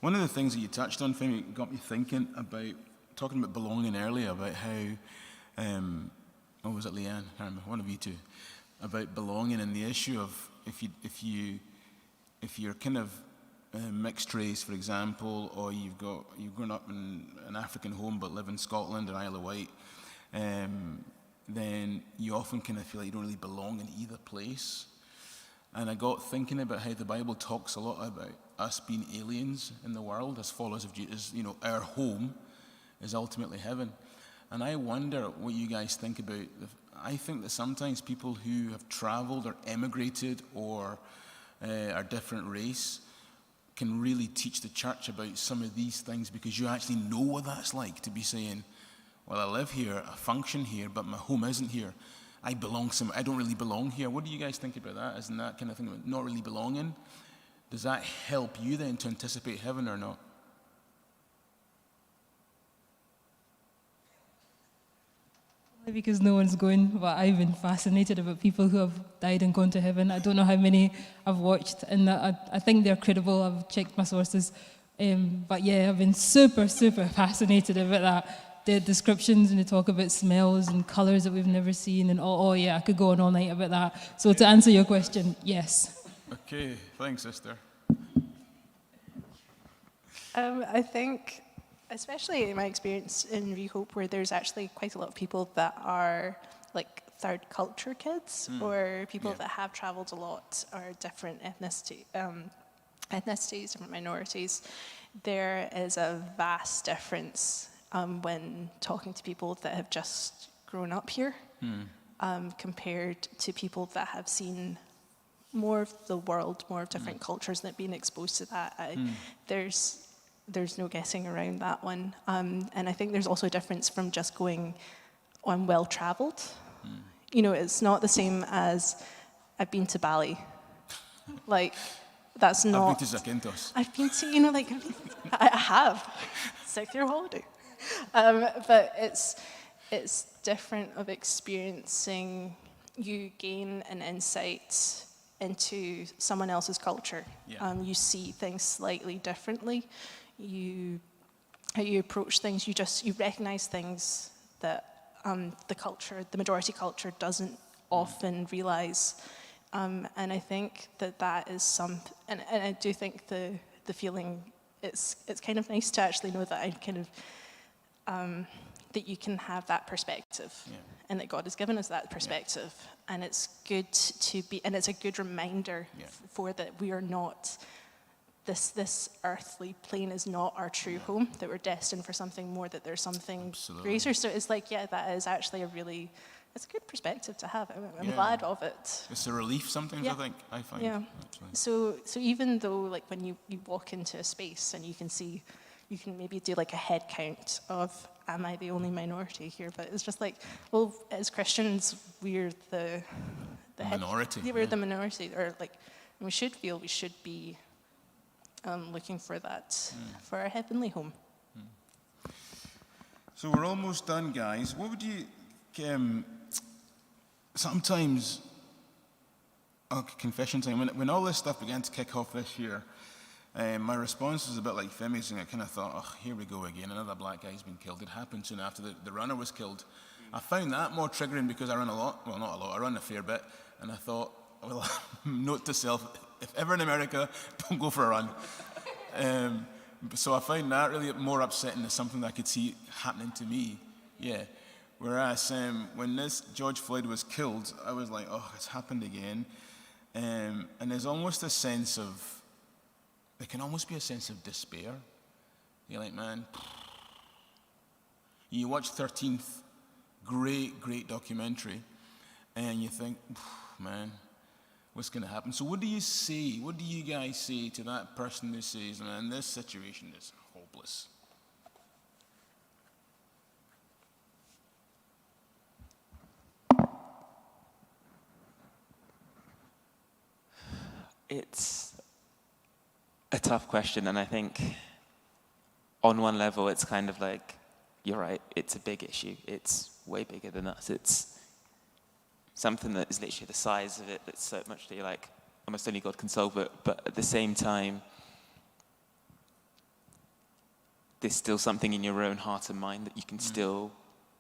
One of the things that you touched on, Femi, got me thinking about, talking about belonging earlier, about how, or was it Leanne? I can't remember, one of you two, about belonging and the issue of if you're kind of mixed race, for example, or you've grown up in an African home but live in Scotland or Isle of Wight, then you often kind of feel like you don't really belong in either place. And I got thinking about how the Bible talks a lot about us being aliens in the world as followers of Jesus. You know, our home is ultimately heaven. And I wonder what you guys think about. I think that sometimes people who have traveled or emigrated or are different race can really teach the church about some of these things, because you actually know what that's like to be saying, well, I live here, I function here, but my home isn't here. I belong somewhere. I don't really belong here. What do you guys think about that? Isn't that kind of thing about not really belonging? Does that help you then to anticipate heaven or not? Because no one's going, but I've been fascinated about people who have died and gone to heaven. I don't know how many I've watched, and I think they're credible. I've checked my sources. But yeah, I've been super, super fascinated about that. The descriptions, and they talk about smells and colours that we've never seen, and oh yeah, I could go on all night about that. So to answer your question, yes. Okay, thanks, sister. I think, especially in my experience in Rehope, where there's actually quite a lot of people that are like third culture kids, or people that have travelled a lot, or different ethnicities, different minorities, there is a vast difference when talking to people that have just grown up here, compared to people that have seen more of the world, more of different cultures, and have been exposed to that. There's no getting around that one. And I think there's also a difference from just going on well-traveled. You know, it's not the same as I've been to Bali. Like, that's not... I've been to Zakynthos. I've been to, you know, like, I have. 6-year holiday. But it's different of experiencing. You gain an insight into someone else's culture. Yeah. You see things slightly differently. How you approach things, you recognize things that the majority culture doesn't often realize. And I think that is and I do think the feeling, it's kind of nice to actually know that I kind of, that you can have that perspective, and that God has given us that perspective, and it's good to be, and it's a good reminder for that we are not, this earthly plane is not our true home, that we're destined for something more, that there's something greater. So it's like, that is actually it's a good perspective to have. I'm glad of it. It's a relief sometimes, I find. Yeah. So even though, like, when you walk into a space and you can maybe do like a head count of, am I the only minority here? But it's just like, well, as Christians, we're the minority. We're the minority, or like, we should be looking for that for our heavenly home. So we're almost done, guys. What would you, sometimes, confession time, when all this stuff began to kick off this year, my response was a bit like Femi's, and I kind of thought, oh, here we go again, another black guy's been killed. It happened soon after the runner was killed. I found that more triggering because I run a lot, well, not a lot, I run a fair bit, and I thought, well, note to self, if ever in America, don't go for a run. So I found that really more upsetting than something that I could see happening to me, yeah. Whereas when this George Floyd was killed, I was like, oh, it's happened again. And there's almost a sense of, there can almost be a sense of despair. You're like, man, you watch 13th, great documentary, and you think, man, what's going to happen? So what do you say, what do you guys say to that person who says, man, this situation is hopeless? It's a tough question, and I think on one level it's kind of like, you're right, it's a big issue. It's way bigger than us. It's something that is literally the size of it that's so much that you're like, almost only God can solve it. But at the same time, there's still something in your own heart and mind that you can still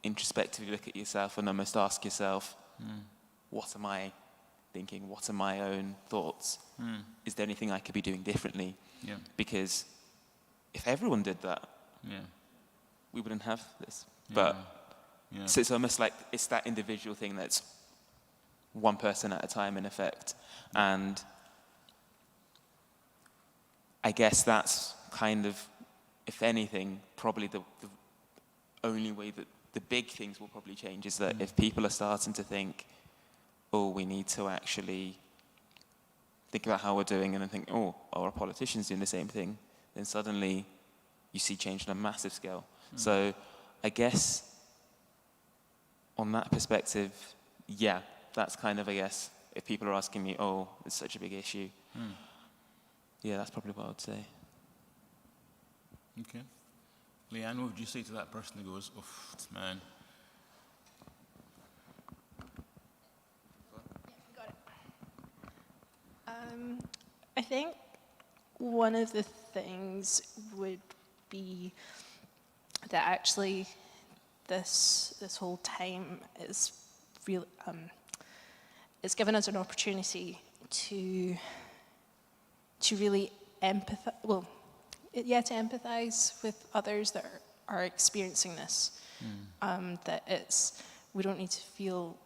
introspectively look at yourself and almost ask yourself, what am I thinking? What are my own thoughts? Is there anything I could be doing differently? Yeah. Because if everyone did that, we wouldn't have this. But so it's almost like it's that individual thing that's one person at a time in effect. And I guess that's kind of, if anything, probably the only way that the big things will probably change is that if people are starting to think, oh, we need to actually think about how we're doing, and then think, oh, are our politicians doing the same thing? Then suddenly you see change on a massive scale. So I guess on that perspective, yeah, that's kind of, I guess, if people are asking me, oh, it's such a big issue, yeah, that's probably what I would say. Okay. Leanne, what would you say to that person who goes, oh, man? Got it. I think one of the things would be that actually this whole time is really it's given us an opportunity to really empathize. To empathize with others that are experiencing this. That we don't need to feel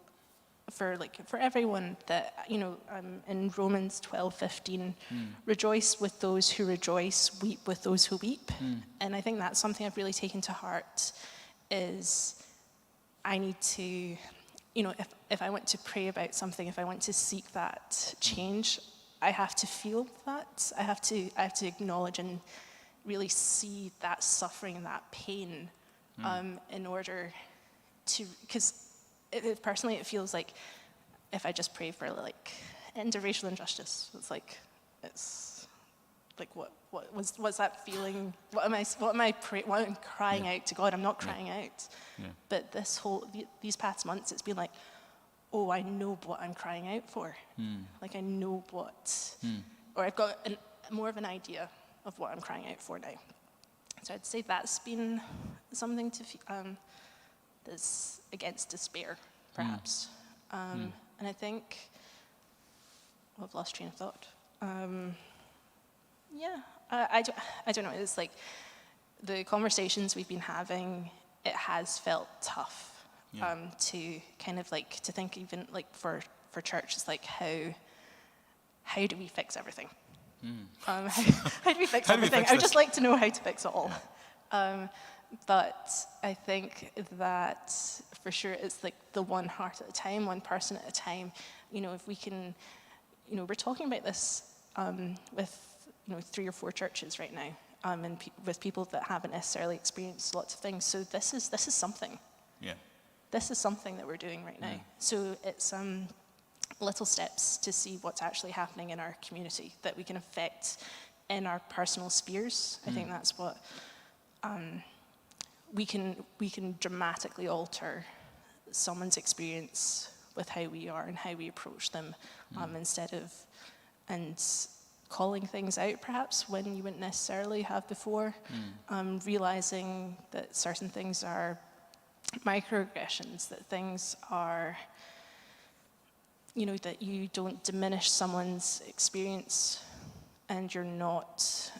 for everyone that, in Romans 12:15, rejoice with those who rejoice, weep with those who weep. And I think that's something I've really taken to heart, is I need to, if I want to pray about something, if I want to seek that change, I have to feel that. I have to acknowledge and really see that suffering, that pain, in order to, because personally it feels like if I just pray for end of racial injustice, it's like what's that feeling? What am I crying out to God? I'm not crying out. But these past months, it's been like, oh, I know what I'm crying out for. Like I know what, or I've got more of an idea of what I'm crying out for now. So I'd say that's been something to that's against despair, perhaps. And I think, I've lost train of thought. I don't know. It's like the conversations we've been having, it has felt tough to kind of to think, even for church, it's like how do we fix everything? How do we fix everything? I would just like to know how to fix it all. But I think that for sure it's the one heart at a time, one person at a time. If we can, we're talking about this with 3 or 4 churches right now, and with people that haven't necessarily experienced lots of things. So this is something. Yeah. This is something that we're doing right now. So it's little steps to see what's actually happening in our community that we can affect in our personal spheres. I think that's what we can dramatically alter someone's experience with how we are and how we approach them, instead of, and calling things out perhaps when you wouldn't necessarily have before, realizing that certain things are microaggressions, that things are, you know, that you don't diminish someone's experience, and you're not,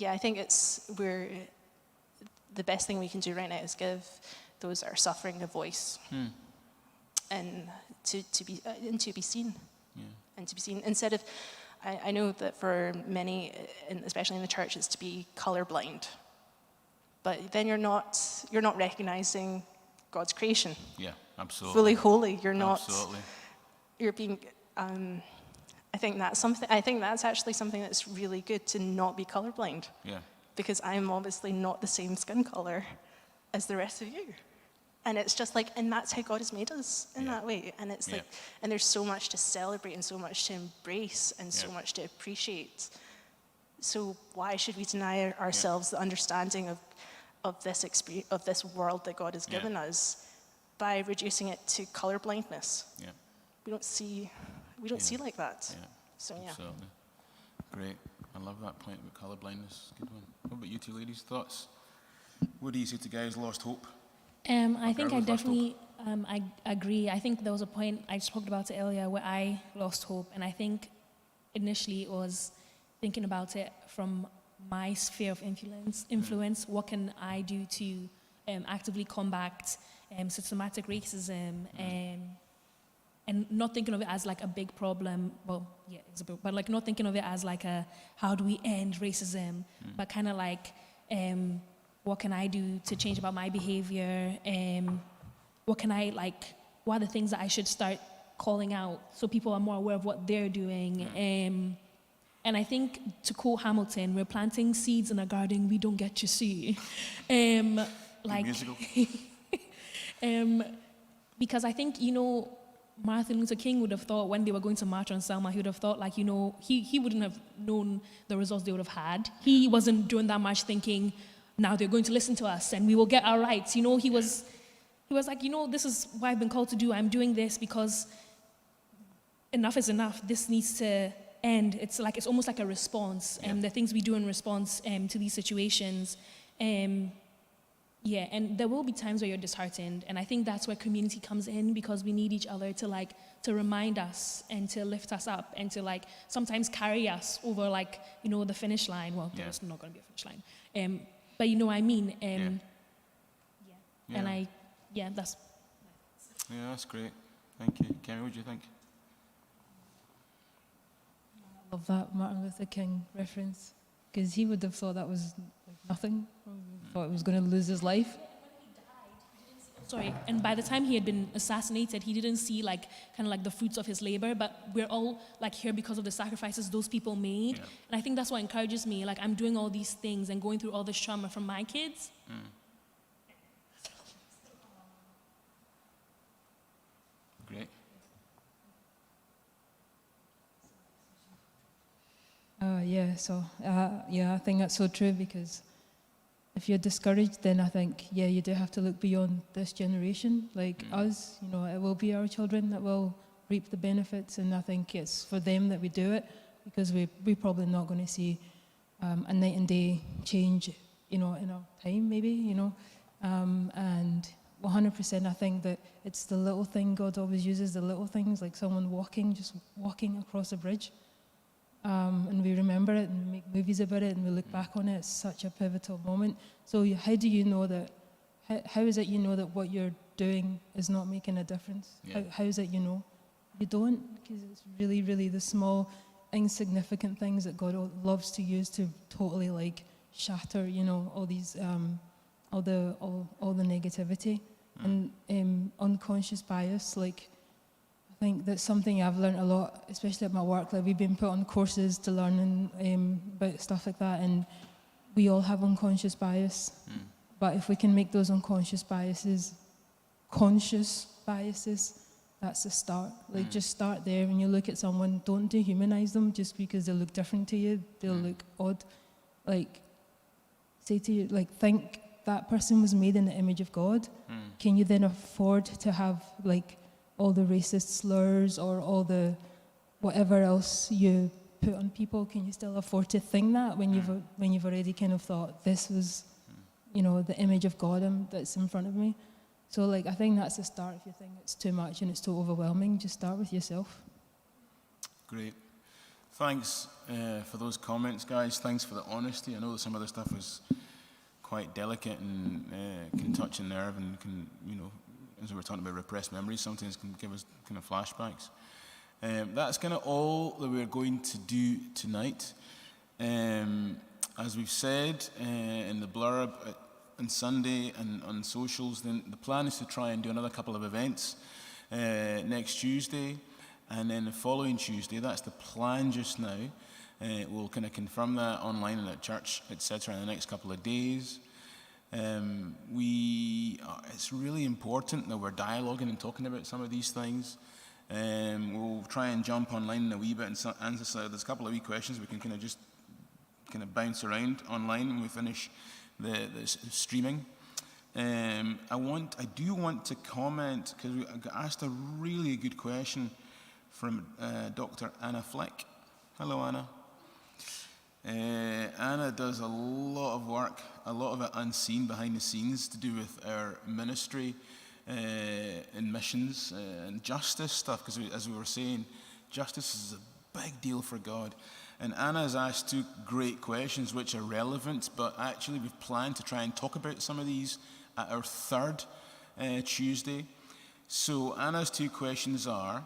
I think the best thing we can do right now is give those that are suffering a voice, and to be seen, and to be seen, instead of, I know that for many, especially in the church, it's to be colorblind, but then you're not recognizing God's creation. Yeah, absolutely. Fully holy. You're not. Absolutely. You're being. I think that's actually something that's really good, to not be colorblind. Yeah. Because I'm obviously not the same skin color as the rest of you. And it's just like, and that's how God has made us in that way. And it's like, and there's so much to celebrate and so much to embrace and so much to appreciate. So why should we deny ourselves the understanding of this experience, of this world that God has given us, by reducing it to color blindness? Yeah. We don't see like that. Yeah. So Absolutely. Great. I love that point about colour blindness. Good one. What about you two ladies? Thoughts? What do you say to guys lost hope? I think I definitely I agree. I think there was a point, I spoke about it earlier, where I lost hope. And I think initially it was thinking about it from my sphere of influence. What can I do to actively combat systematic racism, and not thinking of it as like a big problem. Well, yeah, it's a big, but like not thinking of it as like a, how do we end racism, but kind of like, what can I do to change about my behavior? What are the things that I should start calling out so people are more aware of what they're doing? And I think, to quote Hamilton, we're planting seeds in a garden we don't get to see. Musical. Because I think, you know, Martin Luther King would have thought, when they were going to march on Selma, he would have thought, like, you know, he wouldn't have known the results they would have had. He wasn't doing that much thinking, now they're going to listen to us and we will get our rights. You know, he was like, you know, this is what I've been called to do. I'm doing this because enough is enough. This needs to end. It's almost like a response, the things we do in response to these situations. And there will be times where you're disheartened, and I think that's where community comes in, because we need each other to remind us and to lift us up and to like sometimes carry us over, like, you know, the finish line. Well, there's not going to be a finish line, but you know what I mean. That's. Yeah, that's great. Thank you, Kemi. What do you think? I love that Martin Luther King reference, because he would have thought that was like nothing. Thought he was going to lose his life. Sorry, and by the time he had been assassinated, he didn't see like kind of like the fruits of his labor, but we're all like here because of the sacrifices those people made. Yeah. And I think that's what encourages me. Like, I'm doing all these things and going through all this trauma from my kids. Great. I think that's so true, because if you're discouraged, then I think, you do have to look beyond this generation, like us. You know, it will be our children that will reap the benefits, and I think it's for them that we do it, because we're probably not going to see a night and day change, you know, in our time, maybe, you know. And 100%, I think that it's the little thing. God always uses the little things, like someone just walking across a bridge. And we remember it and we make movies about it and we look back on it. It's such a pivotal moment. So how do you know that, how is it you know that what you're doing is not making a difference? Yeah. How is it you know? You don't, because it's really, really the small, insignificant things that God loves to use to totally like shatter, you know, all these, all the negativity. And unconscious bias, like, I think that's something I've learned a lot, especially at my work. Like, we've been put on courses to learn about stuff like that, and we all have unconscious bias. But if we can make those unconscious biases conscious biases, that's the start. Like, just start there. When you look at someone, don't dehumanize them just because they look different to you. They'll look odd. Like, say to you, like, think that person was made in the image of God, can you then afford to have like all the racist slurs or all the whatever else you put on people? Can you still afford to think that when you've already kind of thought this was, you know, the image of God that's in front of me? So like I think that's a start. If you think it's too much and it's too overwhelming, just start with yourself. Great. Thanks for those comments, guys. Thanks for the honesty. I know that some of the stuff is quite delicate and can touch a nerve and can, you know, as we were talking about repressed memories, sometimes can give us kind of flashbacks. That's kind of all that we're going to do tonight. As we've said in the blurb on Sunday and on socials, then the plan is to try and do another couple of events next Tuesday. And then the following Tuesday, that's the plan just now. We'll kind of confirm that online and at church, etc., in the next couple of days. It's really important that we're dialoguing and talking about some of these things. We'll try and jump online in a wee bit and answer. There's a couple of wee questions we can kind of just kind of bounce around online when we finish the streaming. I do want to comment because we got asked a really good question from Dr. Anna Fleck. Hello, Anna. Anna does a lot of work, a lot of it unseen behind the scenes to do with our ministry and missions and justice stuff, because as we were saying, justice is a big deal for God. And Anna has asked two great questions which are relevant, but actually we've planned to try and talk about some of these at our third Tuesday. So Anna's two questions are,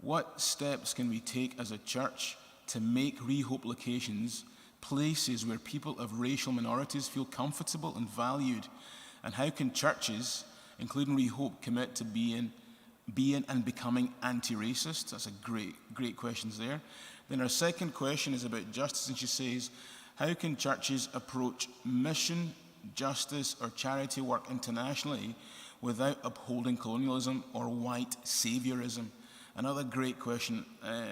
what steps can we take as a church to make Rehope locations places where people of racial minorities feel comfortable and valued? And how can churches, including Rehope, commit to being and becoming anti-racist? That's a great questions there. Then our second question is about justice, and she says, how can churches approach mission, justice, or charity work internationally without upholding colonialism or white saviorism? Another great question.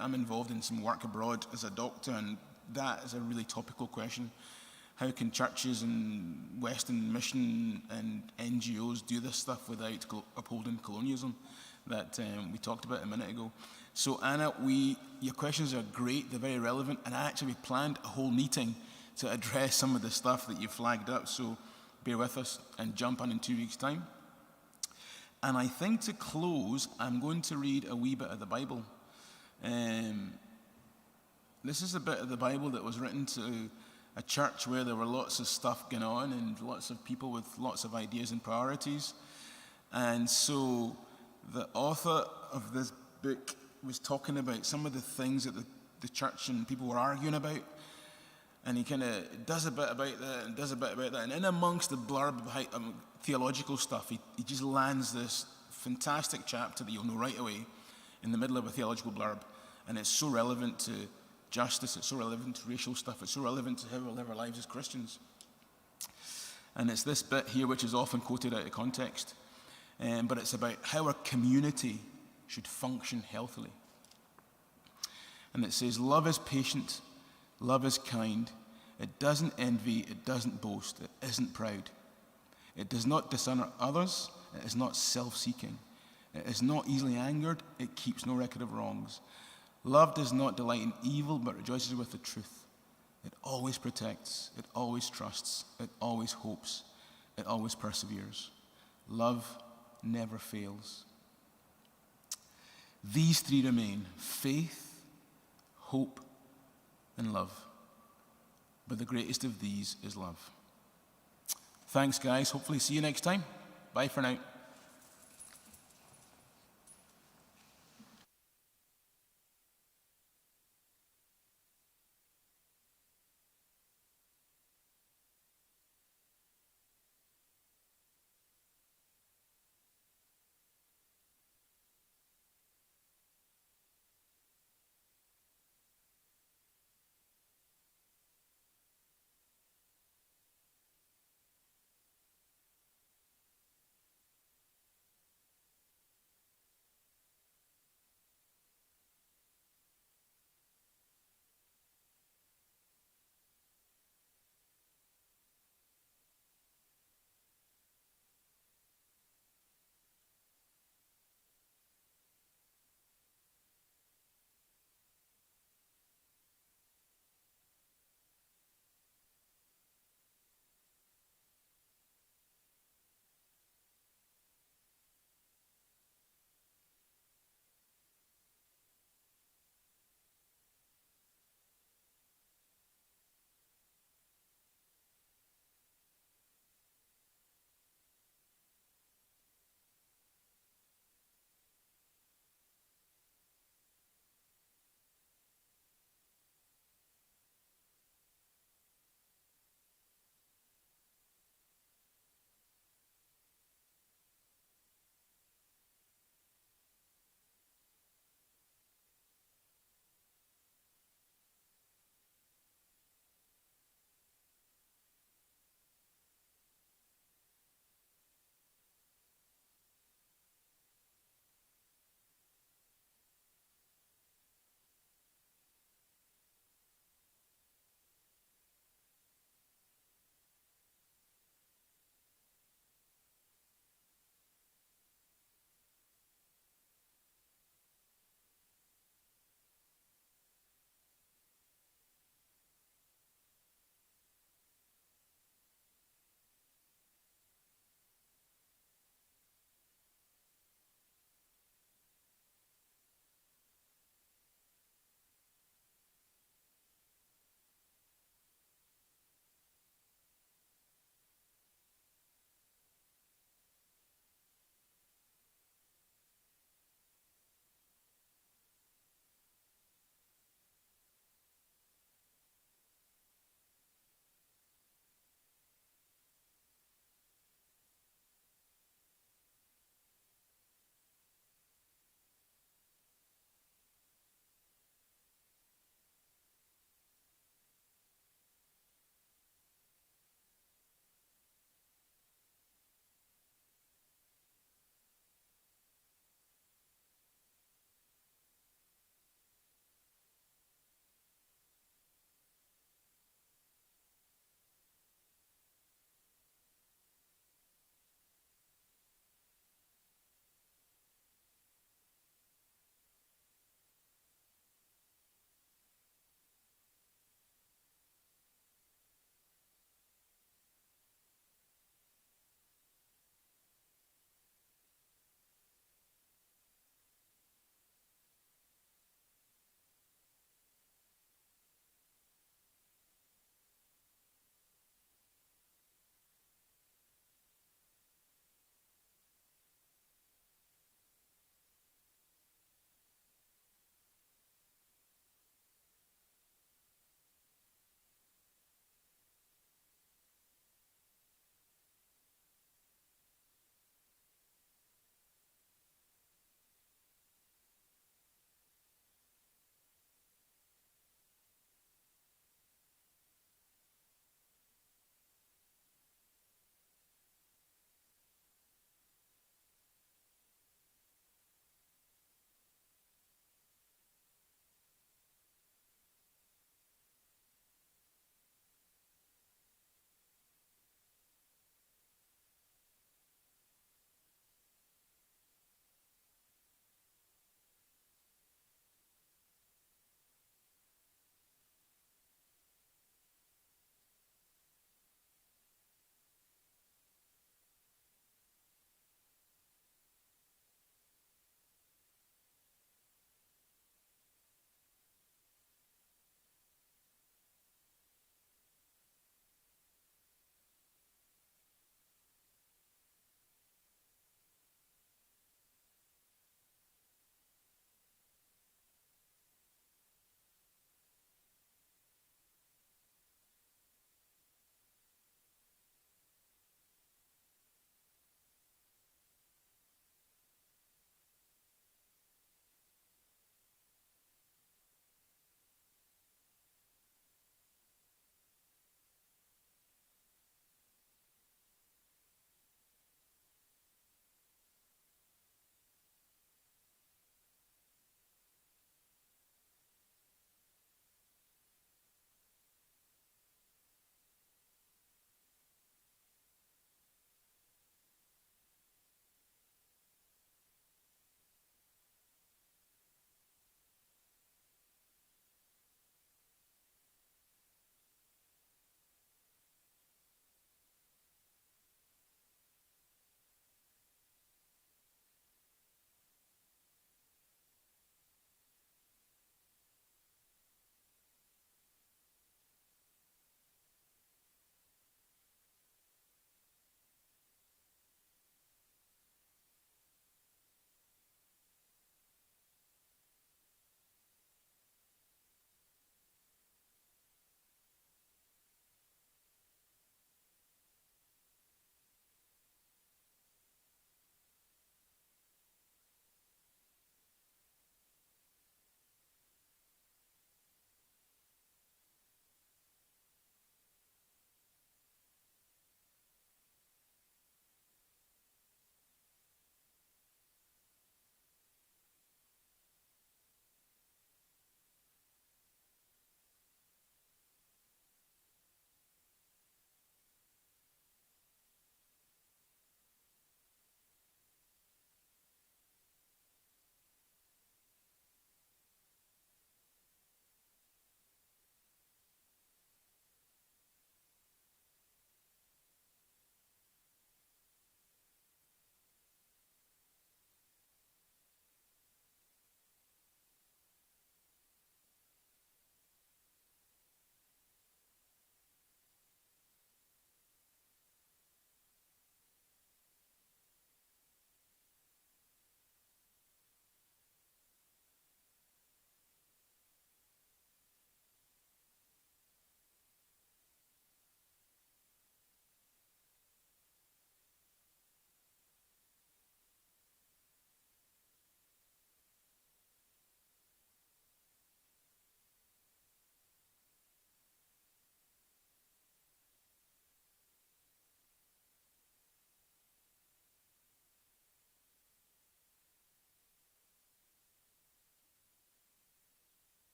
I'm involved in some work abroad as a doctor, and that is a really topical question. How can churches and Western mission and NGOs do this stuff without upholding colonialism that we talked about a minute ago? So Anna, your questions are great, they're very relevant, and actually we planned a whole meeting to address some of the stuff that you flagged up, so bear with us and jump on in 2 weeks' time. And I think to close, I'm going to read a wee bit of the Bible. This is a bit of the Bible that was written to a church where there were lots of stuff going on and lots of people with lots of ideas and priorities. And so the author of this book was talking about some of the things that the church and people were arguing about. And he kind of does a bit about that and does a bit about that. And in amongst the blurb of theological stuff, he just lands this fantastic chapter that you'll know right away in the middle of a theological blurb. And it's so relevant to justice, it's so relevant to racial stuff, it's so relevant to how we live our lives as Christians. And it's this bit here which is often quoted out of context. But it's about how our community should function healthily. And it says, love is patient, love is kind, it doesn't envy, it doesn't boast, it isn't proud. It does not dishonor others, it is not self-seeking. It is not easily angered, it keeps no record of wrongs. Love does not delight in evil, but rejoices with the truth. It always protects, it always trusts, it always hopes, it always perseveres. Love never fails. These three remain: faith, hope, and love. But the greatest of these is love. Thanks, guys. Hopefully see you next time. Bye for now.